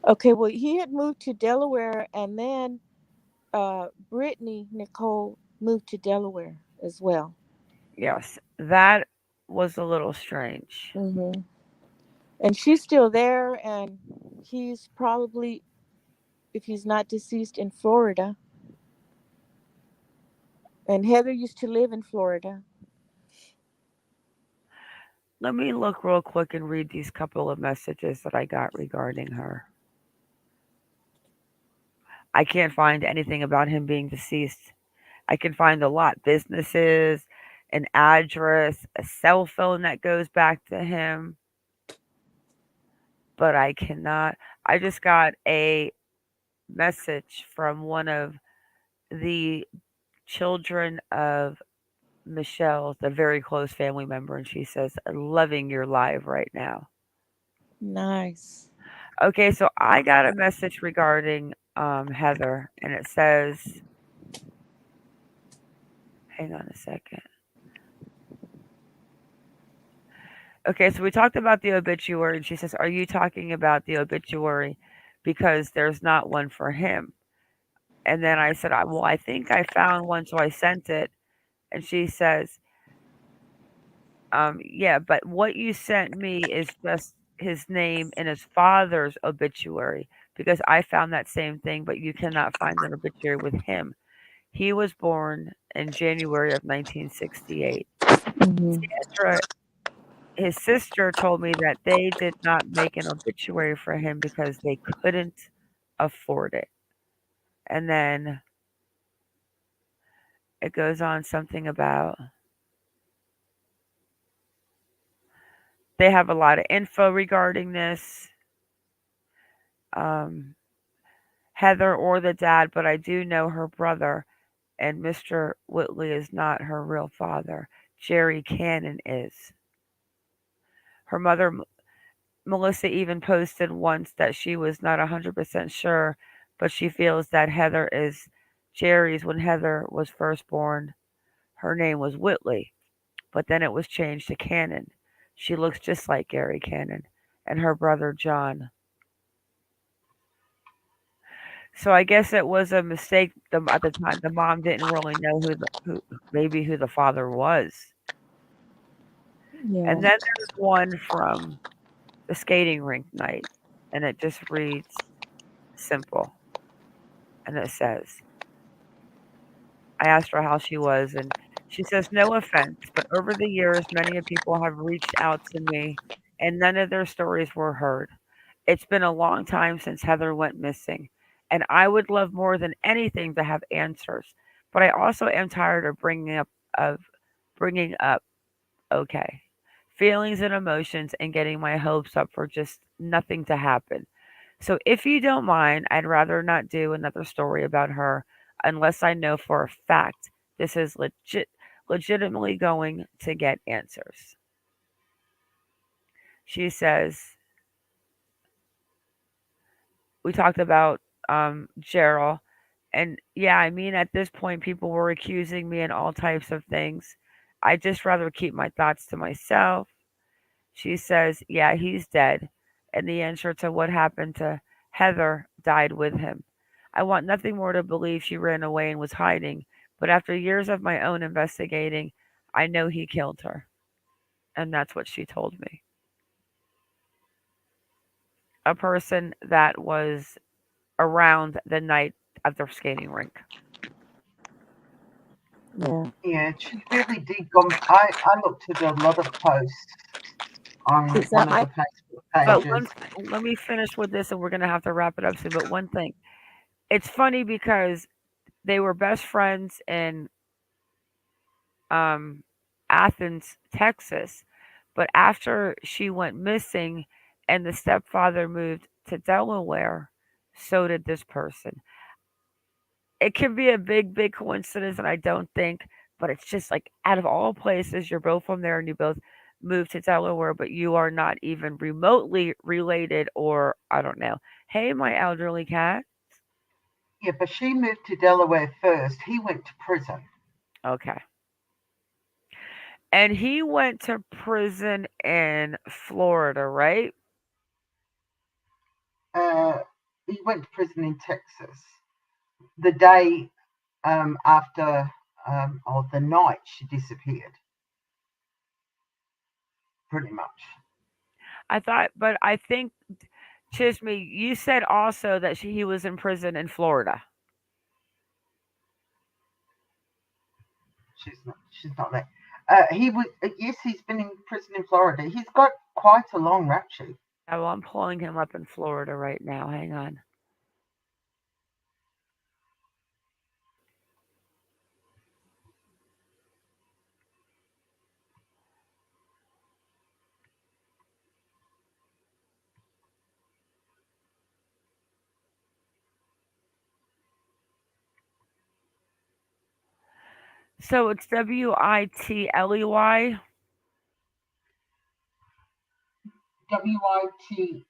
Okay. Well, he had moved to Delaware, and then Brittany Nicole moved to Delaware as well. Yes, that was a little strange. Mhm. And she's still there, and he's probably, if he's not deceased, in Florida. And Heather used to live in Florida. Let me look real quick and read these couple of messages that I got regarding her. I can't find anything about him being deceased. I can find a lot businesses, an address, a cell phone that goes back to him, but I cannot. I just got a message from one of the children of Michelle, the very close family member, and she says, "Loving your live right now." Nice. Okay, so I got a message regarding Heather, and it says, hang on a second. Okay, so we talked about the obituary, and she says, "Are you talking about the obituary because there's not one for him?" And then I said, Well, I think I found one, so I sent it." And she says, yeah, but what you sent me is just his name and his father's obituary because I found that same thing, but you cannot find an obituary with him. He was born in January of 1968. Mhm. Sandra, his sister, told me that they did not make an obituary for him because they couldn't afford it. And then it goes on something about they have a lot of info regarding this. Um, Heather or the dad, but I do know her brother, and Mr. Whitley is not her real father. Jerry Cannon is. Her mother, Melissa, even posted once that she was not 100% sure, but she feels that Heather is Jerry's. When Heather was first born, her name was Whitley, but then it was changed to Cannon. She looks just like Gary Cannon and her brother John. So I guess it was a mistake. At the time, the mom didn't really know who the father was. Yeah. And then there's one from the skating rink night, and it just reads simple, and it says, I asked her how she was, and she says, "No offense, but over the years, many of people have reached out to me, and none of their stories were heard. It's been a long time since Heather went missing, and I would love more than anything to have answers. But I also am tired of bringing up okay feelings and emotions and getting my hopes up for just nothing to happen. So if you don't mind, I'd rather not do another story about her unless I know for a fact this is legitimately going to get answers." She says, we talked about Gerald. And yeah, I mean, at this point, people were accusing me and all types of things. I just rather keep my thoughts to myself. She says, yeah, he's dead. And the answer to what happened to Heather died with him. I want nothing more to believe she ran away and was hiding. But after years of my own investigating, I know he killed her. And that's what she told me. A person that was around the night at the skating rink. Yeah, she really did. I looked at a lot of posts on Is one that of my? the Facebook But pages. let me finish with this, and we're gonna have to wrap it up soon. But one thing, it's funny because they were best friends in um, Athens, Texas, but after she went missing, and the stepfather moved to Delaware, so did this person. It could be a big coincidence, and I don't think, but it's just like out of all places, you're both from there, and you both moved to Delaware, but you are not even remotely related, or I don't know. Hey, my elderly cat. Yeah, but she moved to Delaware first. He went to prison. Okay. And he went to prison in Florida, right? Uh, he went to prison in Texas the day after, or the night she disappeared, pretty much. I thought, but I think, Chisme, you said also that he was in prison in Florida. She's not there. He was. Yes, he's been in prison in Florida. He's got quite a long rap sheet. Yeah, well, I'm pulling him up in Florida right now. Hang on. So it's Witley,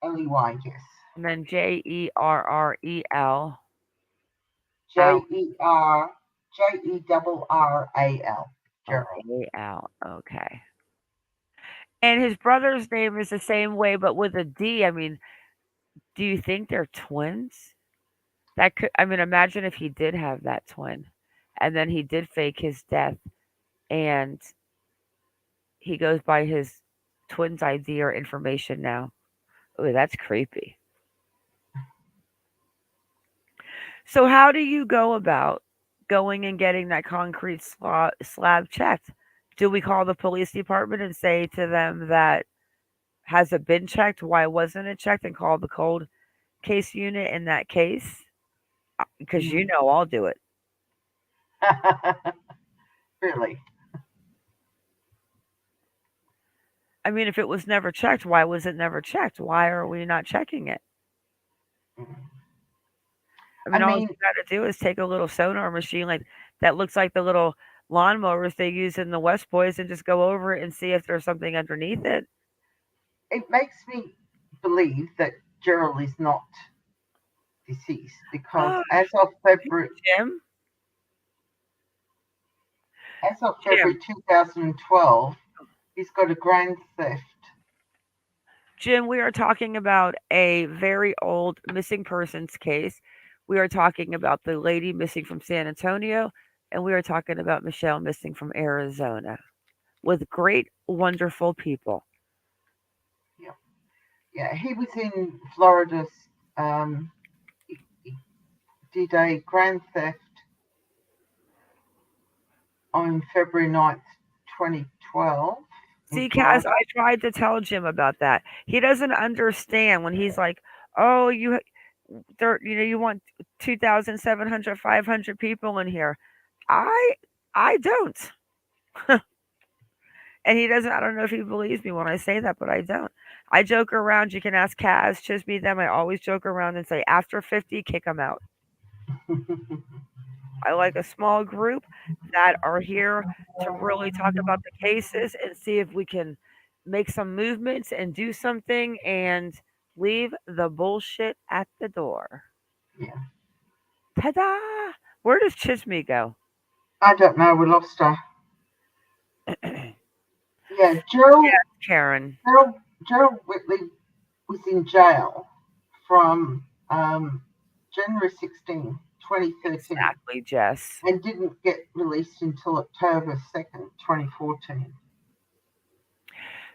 Wittley, yes. and then Jerrel. Al Jerral. oh, Gerald. Al. Okay. And his brother's name is the same way, but with a D. I mean, do you think they're twins? That could. I mean, imagine if he did have that twin, and then he did fake his death, and he goes by his twin's ID or information now. Ooh, that's creepy. So, how do you go about going and getting that concrete slab checked? Do we call the police department and say to them that has it been checked? Why wasn't it checked? And call the cold case unit in that case? Because you Mm. know I'll do it. Really? I mean, if it was never checked, why was it never checked? Why are we not checking it? Mm. I I mean, all you mean, got to do is take a little sonar machine like that looks like the little lawnmowers they use in the West Boys and just go over it and see if there's something underneath it. it makes me believe that Gerald is not deceased because Oh, Jim, as of Jim, February 2012, he's got a grand theft. Jim, we are talking about a very old missing persons case. We are talking about the lady missing from San Antonio, and we are talking about Michelle missing from Arizona with great, wonderful people. Yeah, yeah. He was in Florida. Um, he did a grand theft on February 9th, 2012 in See, Cass, Florida. I tried to tell Jim about that. He doesn't understand when he's like, "Oh, you want 2,700, 500 people in here." I, I don't, and he doesn't. I don't know if he believes me when I say that, but I don't. I joke around. You can ask Kaz, Chisme, them. I always joke around and say, after 50, kick them out. I like a small group that are here to really talk about the cases and see if we can make some movements and do something and leave the bullshit at the door. Yeah. Ta-da! Where does Chisme go? I don't know. We lost her. Yes, Yeah, Karen. Gerald Whitley was in jail from January 16, 2013, Exactly, Jess. and didn't get released until October 2nd, 2014.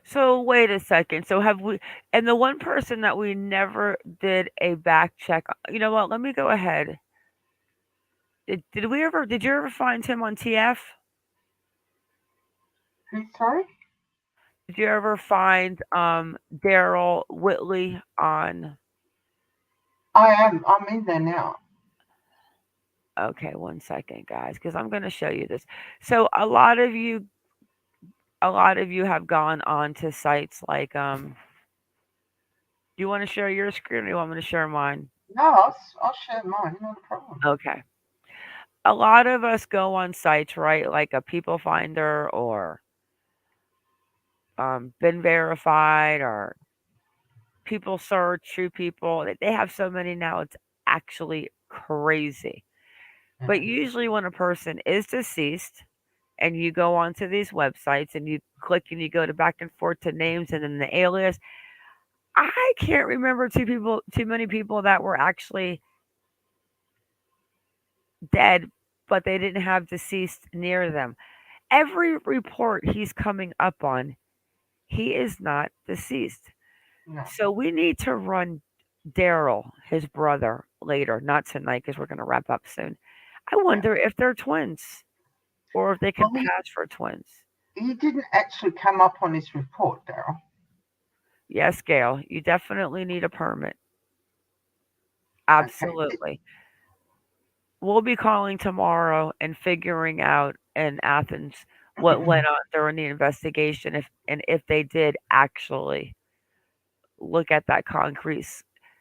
So wait a second. So have we? And the one person that we never did a back check. You know what? Let me go ahead. Did you ever find him on TF? Who's sorry? Did you ever find Daryl Whitley on? I'm in there now. Okay, one second, guys, because I'm going to show you this. So a lot of you have gone on to sites like do you want to share your screen or do you want me to share mine? No, I'll share mine, not a problem. Okay. A lot of us go on sites, right? Like a People Finder or Been Verified or People Search, True People. They have so many now. It's actually crazy. But Yeah. usually, when a person is deceased and you go onto these websites and you click and you go to back and forth to names and then the alias, I can't remember too many people that were actually dead, but they didn't have deceased near them. Every report he's coming up on, he is not deceased. No. So we need to run Daryl, his brother, later, not tonight because we're going to wrap up soon. I Yeah. wonder if they're twins or if they could Well, pass for twins. he didn't actually come up on his report, Daryl. Yes, Gail, you definitely need a permit. Okay. Absolutely. We'll be calling tomorrow and figuring out in Athens what went on during the investigation if they did actually look at that concrete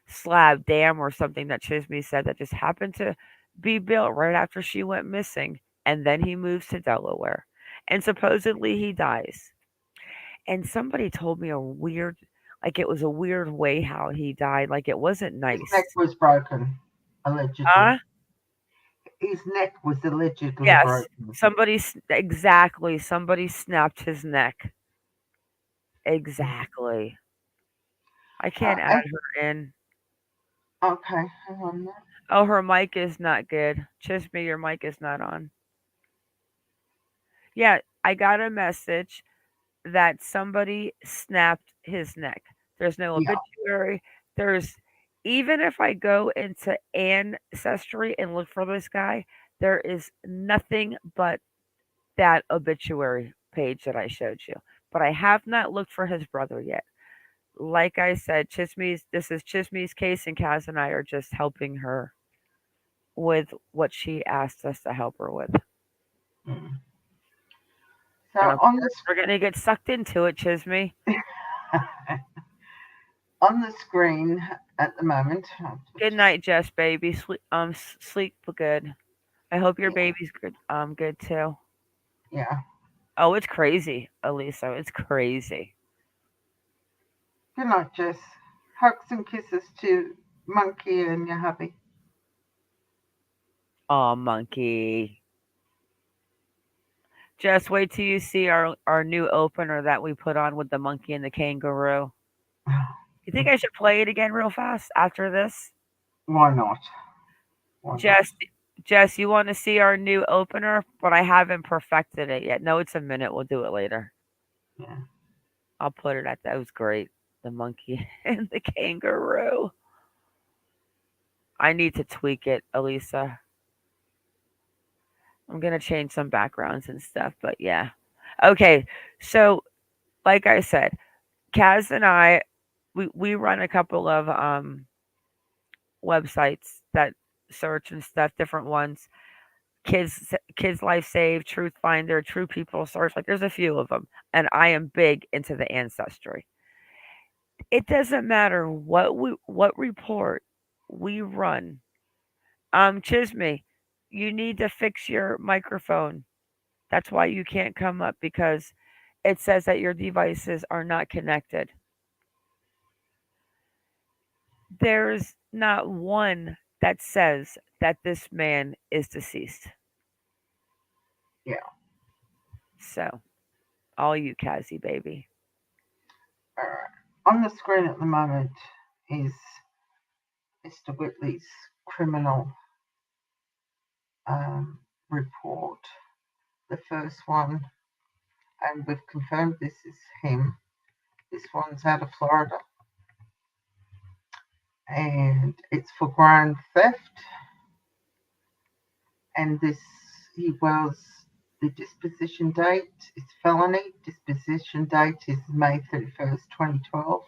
slab dam or something that Chisme said that just happened to be built right after she went missing and then he moves to Delaware and supposedly he dies. And somebody told me a weird like it was a weird way how he died, like it wasn't His nice. neck was broken, allegedly. Huh? His neck was allegedly Yes. broken. Exactly. Somebody snapped his neck. Mm. Exactly. I can't And add her in. okay, hang on. Oh, her mic is not good. Chisme, your mic is not on. Yeah, I got a message that somebody snapped his neck. There's no Yeah, obituary. There's even if I go into Ancestry and look for this guy, there is nothing but that obituary page that I showed you. But I have not looked for his brother yet. Like I said, this is Chisme's case, and Kaz and I are just helping her with what she asked us to help her with. mm. So And of on the course, we're gonna get sucked into it, Chisme. on the screen at the moment, Good night, Jess, baby. Sleep good. I hope your yeah, baby's good. Good too. yeah. Oh, it's crazy, Elisa. It's crazy. Good night, Jess. Hugs and kisses to Monkey and your hubby. Oh, monkey. Just wait till you see our new opener that we put on with the monkey and the kangaroo. You think I should play it again real fast after this? Why not? Why not? Jess, Jess, you want to see our new opener? But I haven't perfected it yet. No, it's a minute. We'll do it later. Yeah. I'll put it at that. Was great. The monkey and the kangaroo. I need to tweak it, Elisa. I'm gonna change some backgrounds and stuff, but yeah. Okay, so like I said, Kaz and I, we run a couple of websites that search and stuff, different ones. Kids Life Save, Truth Finder, True People Search. Like there's a few of them, and I am big into the ancestry. It doesn't matter what report we run. Chisme, you need to fix your microphone. That's why you can't come up because it says that your devices are not connected. There's not one that says that this man is deceased. Yeah. So, all you, Kazi baby. All right. On the screen at the moment is Mr. Whitley's criminal report. The first one, and we've confirmed this is him. This one's out of Florida, and it's for grand theft. and this he was the disposition date is felony. Disposition date is May 31st, 2012.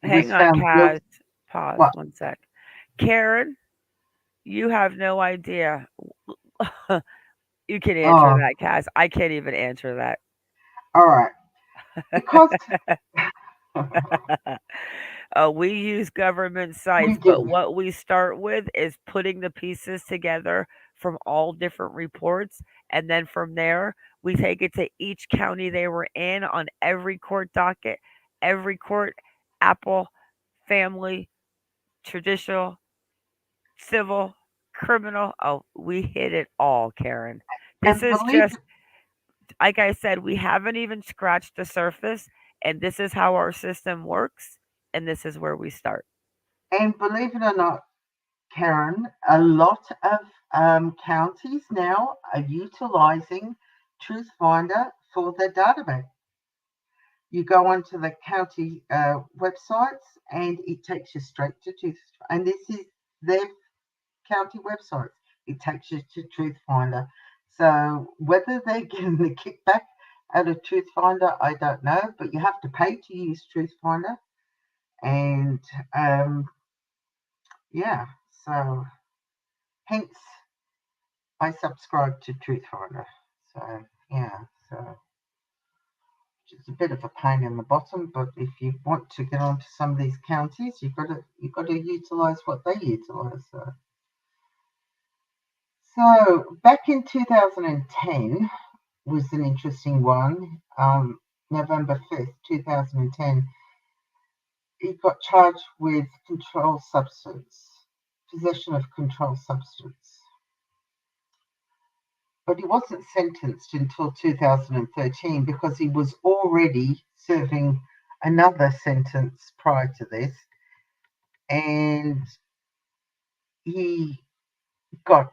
He was Hang on, found guilty. Kaz. Pause What? one sec. Karen, you have no idea. You can answer Oh, that, Kaz. I can't even answer that. all right. Because We use government we sites, but do. what we start with is putting the pieces together from all different reports. And then from there, we take it to each county they were in on every court docket, every court, Apple, family, traditional, civil, criminal. Oh, we hit it all, Karen. This And is believe just, like I said, we haven't even scratched the surface. And this is how our system works. And this is where we start. believe it or not, Karen, a lot of counties now are utilizing Truth Finder for their database. You go onto the county websites and it takes you straight to Truth. And this is their county websites. It takes you to Truth Finder. So whether they're getting the kickback out of Truth Finder, I don't know, but you have to pay to use Truth Finder. And yeah, so hence I subscribe to Truth Finder. So yeah, so it's a bit of a pain in the bottom, but if you want to get onto some of these counties, you've got to utilize what they utilize. So back in 2010 was an interesting one. November 5th, 2010, he got charged with controlled substance, possession of controlled substance. But he wasn't sentenced until 2013 because he was already serving another sentence prior to this, and he got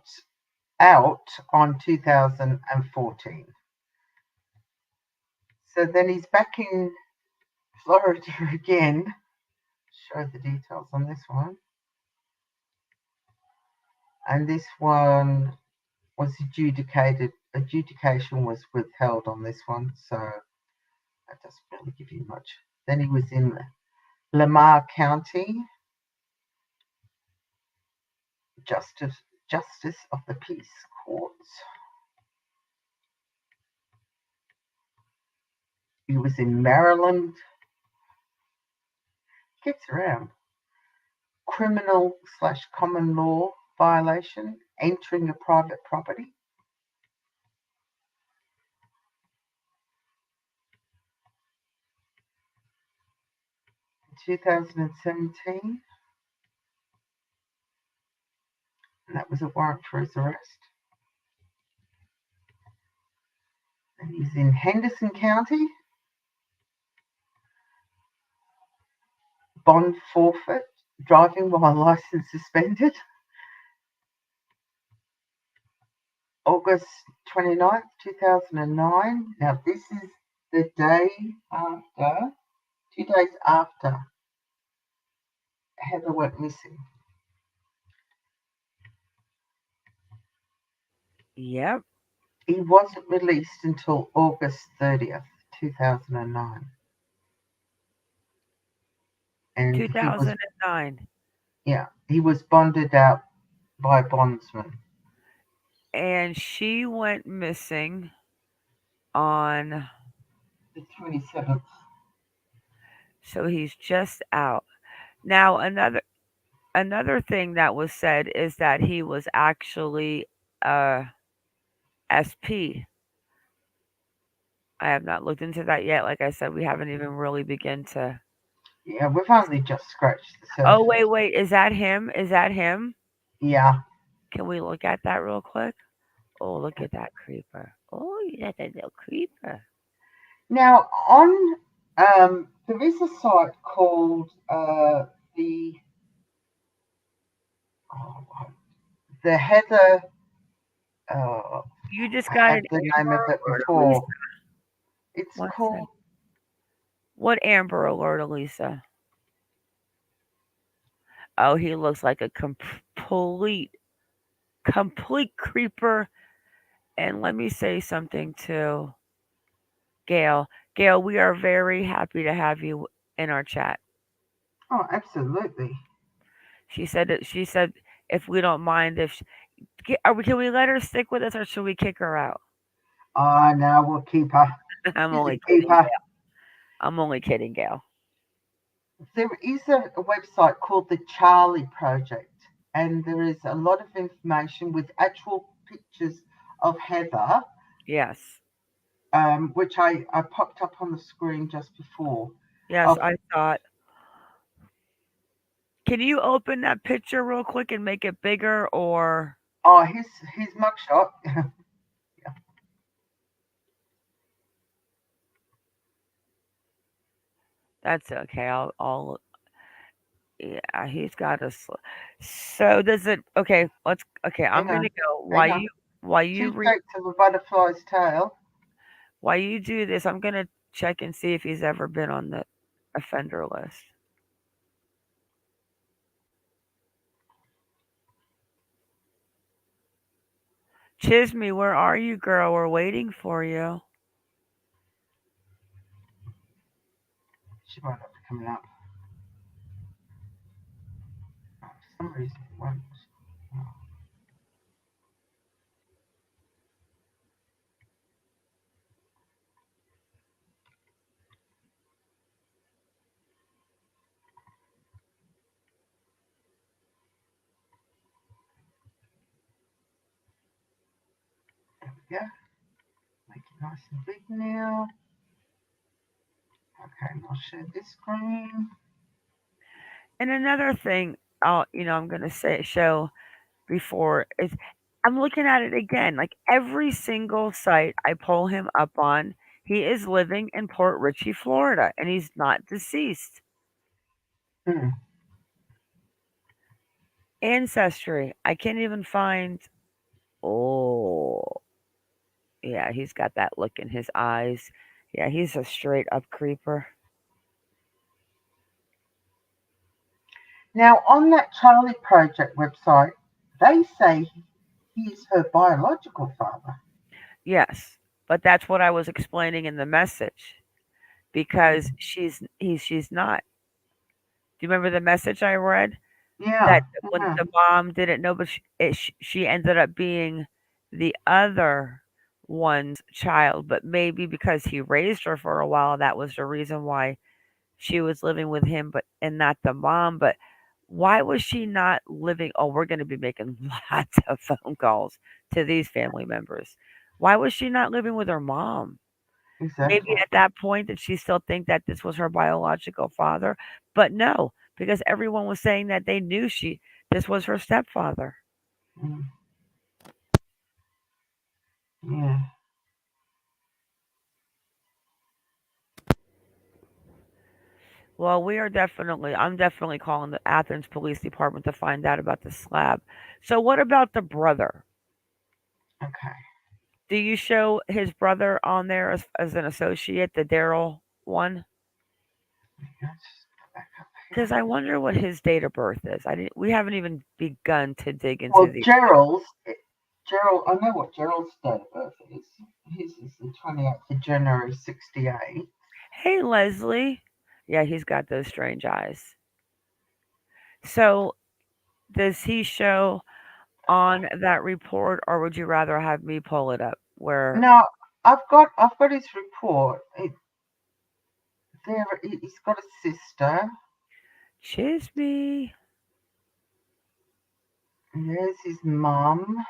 out on 2014. So then he's back in Florida again. Show the details on this one. And this one was adjudicated. Adjudication was withheld on this one, so that doesn't really give you much. Then he was in Lamar County, Justice of the Peace Courts. He was in Maryland. Gets around. Criminal/common law violation, entering a private property. 2017, and that was a warrant for his arrest. And he's in Henderson County. Bond forfeit, driving while license suspended. August 29th, 2009. Now, this is the day after, 2 days after Heather went missing. Yep. He wasn't released until August 30th, 2009. And he was, 2009. yeah, he was bonded out by a bondsman. And she went missing on, The 27th. so he's just out. Now another thing that was said is that he was actually uh SP. I have not looked into that yet. Like I said, we haven't even really begun to. Yeah, we've only just scratched the Oh surface. wait, is that him? Is that him? Yeah. Can we look at that real quick? Oh, look at that creeper. Oh, that's a little creeper. Now, on there is a site called the oh, the Heather. You just I got had an the name Amber of it Alert, Elisa. before. It's One sec. called. What Amber Alert, Elisa? Oh, he looks like a complete. Complete creeper. And let me say something to Gail. Gail, we are very happy to have you in our chat. Oh, absolutely. She said if we don't mind if can we let her stick with us or should we kick her out? Ah, now we'll keep her. I'm She's a only kidding. keeper. I'm only kidding, Gail. There is a website called the Charlie Project, and there is a lot of information with actual pictures of Heather, Yes. which I popped up on the screen just before. Yes, Of I thought. Can you open that picture real quick and make it bigger or his mugshot. that's okay. I'll yeah, he's got us. So does it okay, let's okay, I'm Hang gonna on, go hang on. while Two you read strokes of a butterfly's tail. while you do this, I'm gonna check and see if he's ever been on the offender list. Chisme, where are you, girl? We're waiting for you. She might not be coming up. Oh, for some reason it won't. Oh, there we go. Make it nice and big now. Okay, and I'll share this screen. And another thing, I'm gonna say show before is I'm looking at it again. Like every single site I pull him up on, he is living in Port Richey, Florida, and he's not deceased. Hmm. Ancestry, I can't even find. Oh, yeah, he's got that look in his eyes. Yeah, he's a straight up creeper. Now, on that Charlie Project website, they say he is her biological father. Yes, but that's what I was explaining in the message because she's not. Do you remember the message I read? Yeah, That when yeah. the mom didn't know, but she ended up being the other one's child, but maybe because he raised her for a while, that was the reason why she was living with him, but and not the mom. But why was she not living? Oh, we're going to be making lots of phone calls to these family members. Why was she not living with her mom? Maybe Exactly. at that point did she still think that this was her biological father? But no, because everyone was saying that they knew this was her stepfather. Mm, yeah. Well, I'm definitely calling the Athens Police Department to find out about the slab. So what about the brother? Okay. Do you show his brother on there as an associate, the Daryl one? Let's go back up here. Because I wonder what his date of birth is. We haven't even begun to dig into Well, the. Gerald, I know what Gerald's date of birth is. His is the 28th of January, 68. Hey, Leslie. Yeah, he's got those strange eyes. So does he show on that report, or would you rather have me pull it up? Where Now, I've got his report. He's got a sister. Chisme. And there's his mum.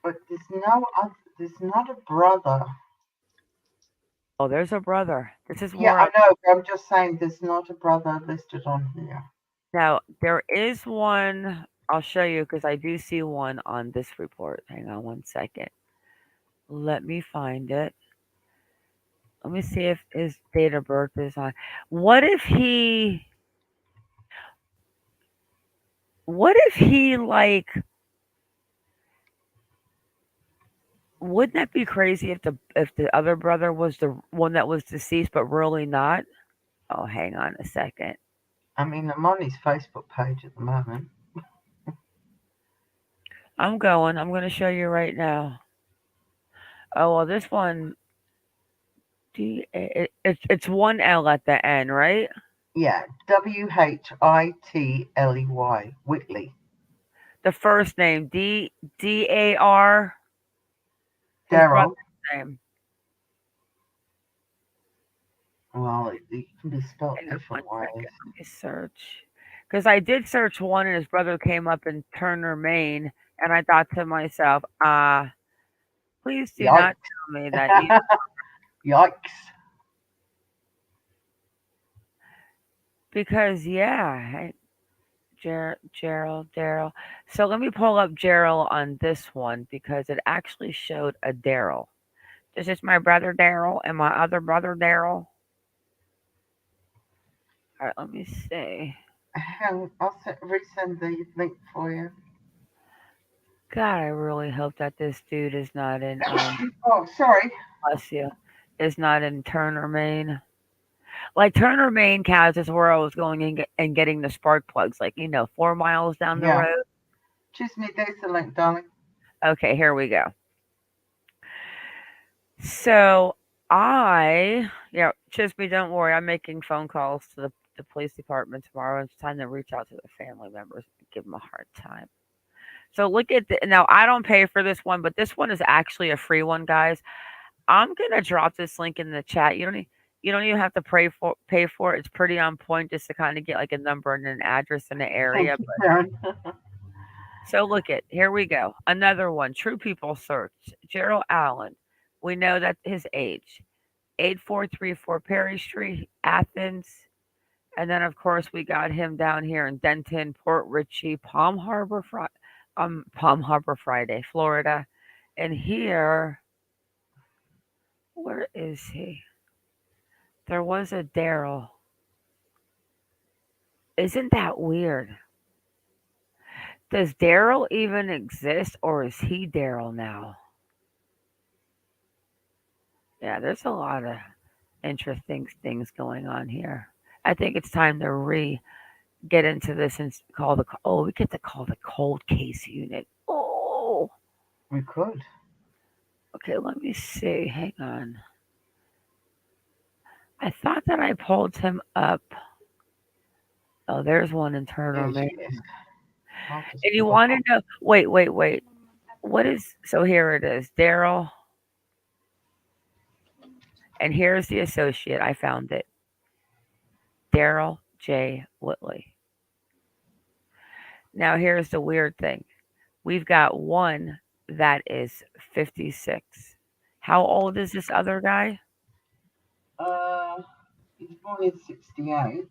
But there's not a brother. Oh, there's a brother. This is Yeah, where I know, but I'm just saying there's not a brother listed on here. now there is one. I'll show you because I do see one on this report. Hang on one second. Let me find it. Let me see if his date of birth is on. What if he? What if he like? Wouldn't that be crazy if the other brother was the one that was deceased, but really not? Oh, hang on a second. I mean, I'm on his Facebook page at the moment. I'm going. I'm going to show you right now. Oh well, this one it's one L at the end, right? Yeah, Whitley. Whitley. The first name Dar. His brother's Daryl. name. Well, it can be spelt Hang on one different ways. second. Let me search. Because I did search one, and his brother came up in Turner, Maine, and I thought to myself, please do not Yikes. tell me that you Yikes. because yeah, Gerald, Daryl. So let me pull up Gerald on this one because it actually showed a Daryl. This is my brother Daryl and my other brother Daryl. All right, let me see. I'll resend the link for you. God, I really hope that this dude is not in Oh, sorry. bless you, is not in Turner, Maine. Like Turner, Maine counts is where I was going and getting the spark plugs, like 4 miles down the Yeah. road. Choose me. There's the link, darling. Okay, here we go. So Chisme, don't worry. I'm making phone calls to the police department tomorrow. It's time to reach out to the family members and give them a hard time. So look at now. I don't pay for this one, but this one is actually a free one, guys. I'm gonna drop this link in the chat. You don't even have to pay for it. It's pretty on point just to kind of get like a number and an address in the Thank area. you, Karen. So look at here we go. Another one. True people search. Gerald Allen. We know that his age. 8434 Perry Street, Athens. And then of course we got him down here in Denton, Port Richey, Palm Harbor Friday, Florida. And here, where is he? There was a Daryl. Isn't that weird? Does Daryl even exist or is he Daryl now? Yeah, there's a lot of interesting things going on here. I think it's time to get into this and we get to call the cold case unit. Oh, We could. okay, let me see. Hang on. I thought that I pulled him up. Oh, there's one in Turner, There she Maine. is. I'll just And you pull it want to up. know? Wait. What is so? Here it is, Daryl. And here's the associate. I found it. Daryl J. Whitley. Now here's the weird thing. We've got one that is 56. How old is this other guy? He's born in 68.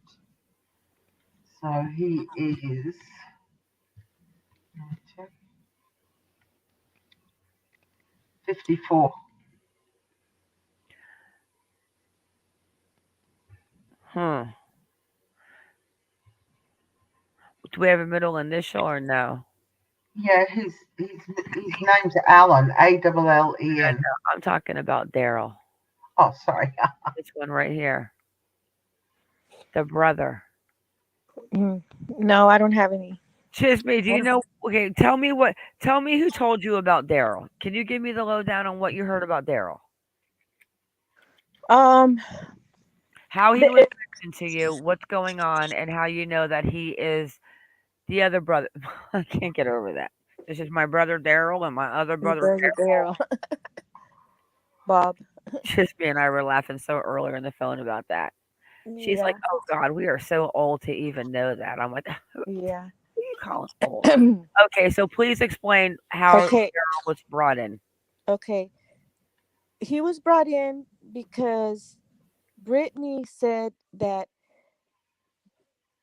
So he is 54. Hmm. Do we have a middle initial or no? Yeah, his name's Alan. Allen. No, I'm talking about Daryl. Oh, sorry. This one right here. The brother. No, I don't have any. Chisme, do I you don't- know? Okay, tell me who told you about Daryl. Can you give me the lowdown on what you heard about Daryl? Um, How he the, was mentioned to you, what's going on, and how you know that he is the other brother. I can't get over that. This is my brother Daryl and my other brother there's a Daryl, Bob. Chisme and I were laughing so earlier on the phone about that. She's Yeah, like, "Oh God, we are so old to even know that." I'm like, "Who yeah. you calling old?" Okay, so please explain how Okay, Daryl was brought in. okay. He was brought in because Brittany said that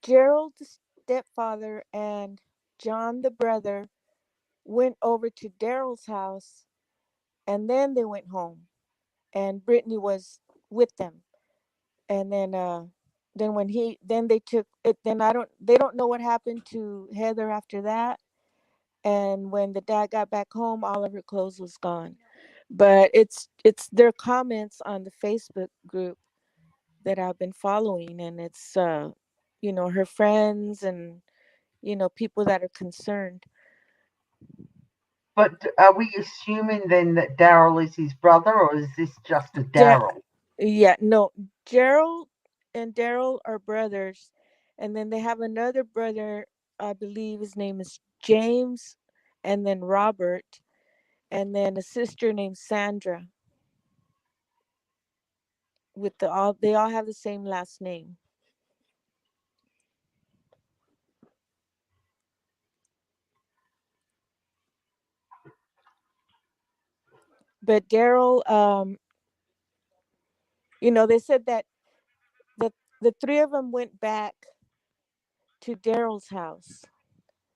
Gerald, the stepfather, and John, the brother, went over to Daryl's house, and then they went home, and Brittany was with them. And then when then they took it. Then they don't know what happened to Heather after that. And when the dad got back home, all of her clothes was gone. But it's their comments on the Facebook group that I've been following, and it's her friends and people that are concerned. But are we assuming then that Daryl is his brother, or is this just a Ja- Daryl? yeah, no, Gerald and Daryl are brothers, and then they have another brother. I believe his name is James, and then Robert, and then a sister named Sandra. With they all have the same last name. But Daryl, they said that the three of them went back to Daryl's house,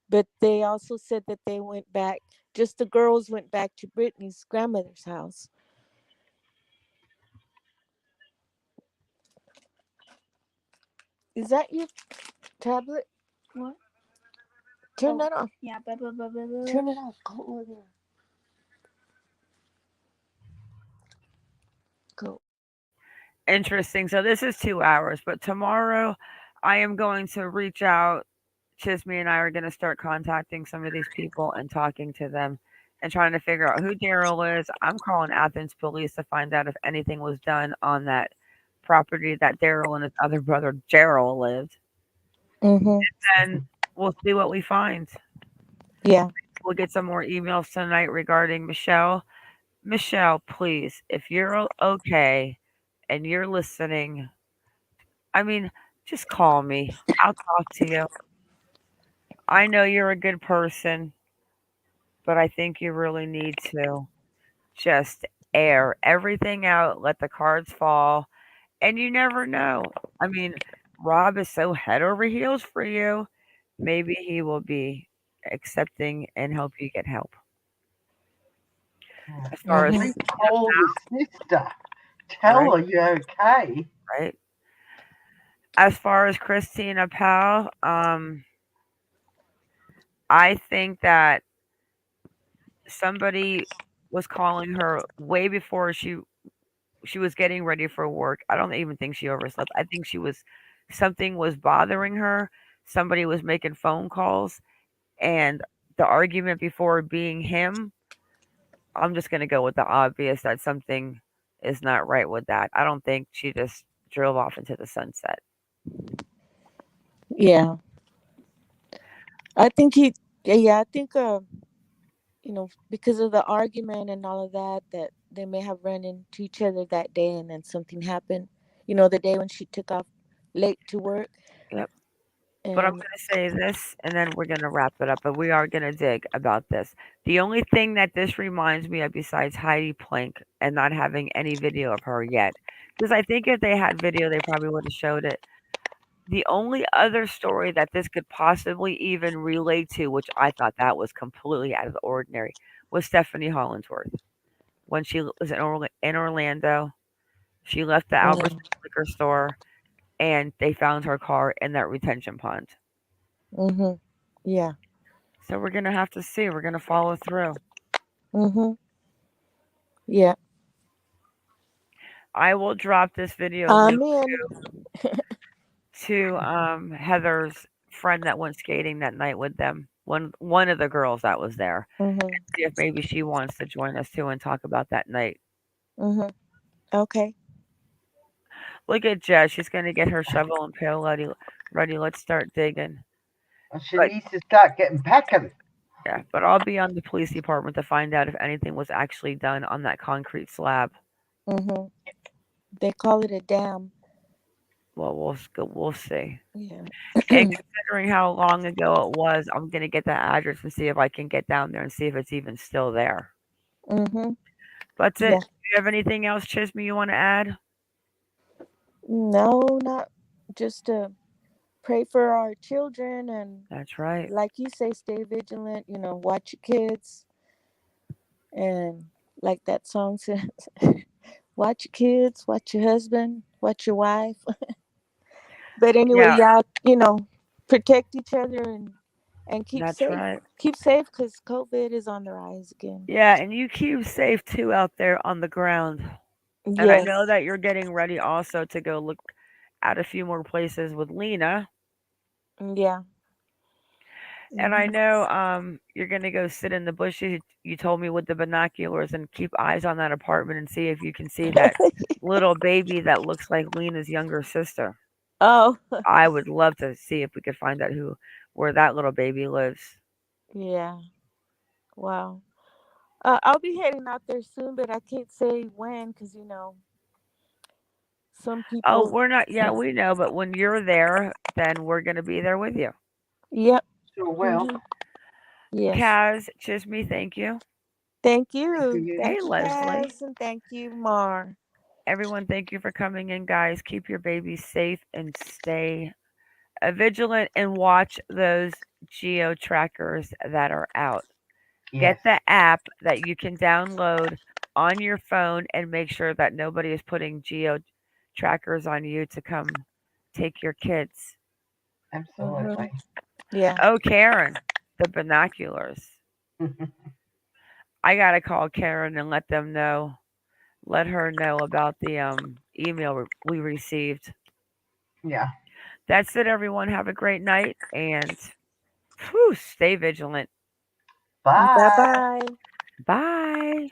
but they also said that they went back. Just the girls went back to Brittany's grandmother's house. Is that your tablet? What? Turn Oh, that off. yeah. Blah, blah, blah, blah, blah. Turn it off. Go over there. Go. Interesting. So this is 2 hours, but tomorrow I am going to reach out. Chisme and I are going to start contacting some of these people and talking to them and trying to figure out who Daryl is. I'm calling Athens police to find out if anything was done on that property that Daryl and his other brother Gerald lived. Mhm. And we'll see what we find. Yeah. We'll get some more emails tonight regarding Michelle. Michelle, please, if you're okay and you're listening, I mean, just call me. I'll talk to you. I know you're a good person, but I think you really need to just air everything out, let the cards fall, and you never know. I mean, Rob is so head over heels for you. Maybe he will be accepting and help you get help. Yeah. As far as Mhm. Please call your sister. right, Tell her you're okay. right. As far as Christina Powell, I think that somebody was calling her way before she was getting ready for work. I don't even think she overslept. I think she was something was bothering her. Somebody was making phone calls, and the argument before being him, I'm just gonna go with the obvious that something is not right with that. I don't think she just drove off into the sunset. Yeah. I think he. Yeah. I think. Because of the argument and all of that, that they may have run into each other that day, and then something happened. The day when she took off late to work, Yep. But I'm and gonna say this, and then we're gonna wrap it up. But we are gonna dig about this. The only thing that this reminds me of, besides Heidi Plank and not having any video of her yet, because I think if they had video, they probably would have showed it. The only other story that this could possibly even relate to, which I thought that was completely out of the ordinary, was Stephanie Hollingsworth. When she was in Orlando, she left the yeah. Albertsons liquor store and they found her car in that retention pond. Mhm. Yeah. So we're going to have to see. We're going to follow through. Mhm. Yeah. I will drop this video I'm link in. to Heather's friend that went skating that night with them. One of the girls that was there. Mhm. See if maybe she wants to join us too and talk about that night. Mhm. Okay. Look at Jess. She's going to get her shovel and pail ready. Ready. Let's start digging. And she But needs to start getting packing. yeah, but I'll be on the police department to find out if anything was actually done on that concrete slab. Mhm. They call it a dam. Well, we'll see. Yeah. And considering how long ago it was, I'm gonna get that address and see if I can get down there and see if it's even still there. Mhm. But that's it. Yeah. Do you have anything else, Chisme, you want to add? No, not just to pray for our children, and That's right. like you say, stay vigilant. Watch your kids, and like that song says, watch your kids, watch your husband, watch your wife. But anyway, Yeah, y'all, protect each other, and keep that's safe. right. Keep safe, because COVID is on the rise again. Yeah, and you keep safe too out there on the ground. And I know Yes. that you're getting ready also to go look at a few more places with Lena. Yeah. And I Mhm. know you're gonna go sit in the bushes. You told me with the binoculars and keep eyes on that apartment and see if you can see that little baby that looks like Lena's younger sister. Oh. I would love to see if we could find out who where that little baby lives. Yeah. Wow. I'll be heading out there soon, but I can't say when because some Oh, people. we're not. Yeah, we know, but when you're there, then we're gonna be there with you. Yep. Sure will. Hmm. Yes. Kaz, Chisme, thank you. Thank Thank you. you. Hey, Thank you, Leslie. Cass, and thank you, Mar. Everyone, thank you for coming in, guys. Keep your babies safe and stay vigilant and watch those geo trackers that are out. Get Yes, the app that you can download on your phone and make sure that nobody is putting geo trackers on you to come take your kids. Hmm. absolutely. Yeah. Oh, Karen, the binoculars. I gotta call Karen and let her know about the email we received. Yeah. That's it, everyone. Have a great night and whew, stay vigilant. Bye Bye. bye. Bye.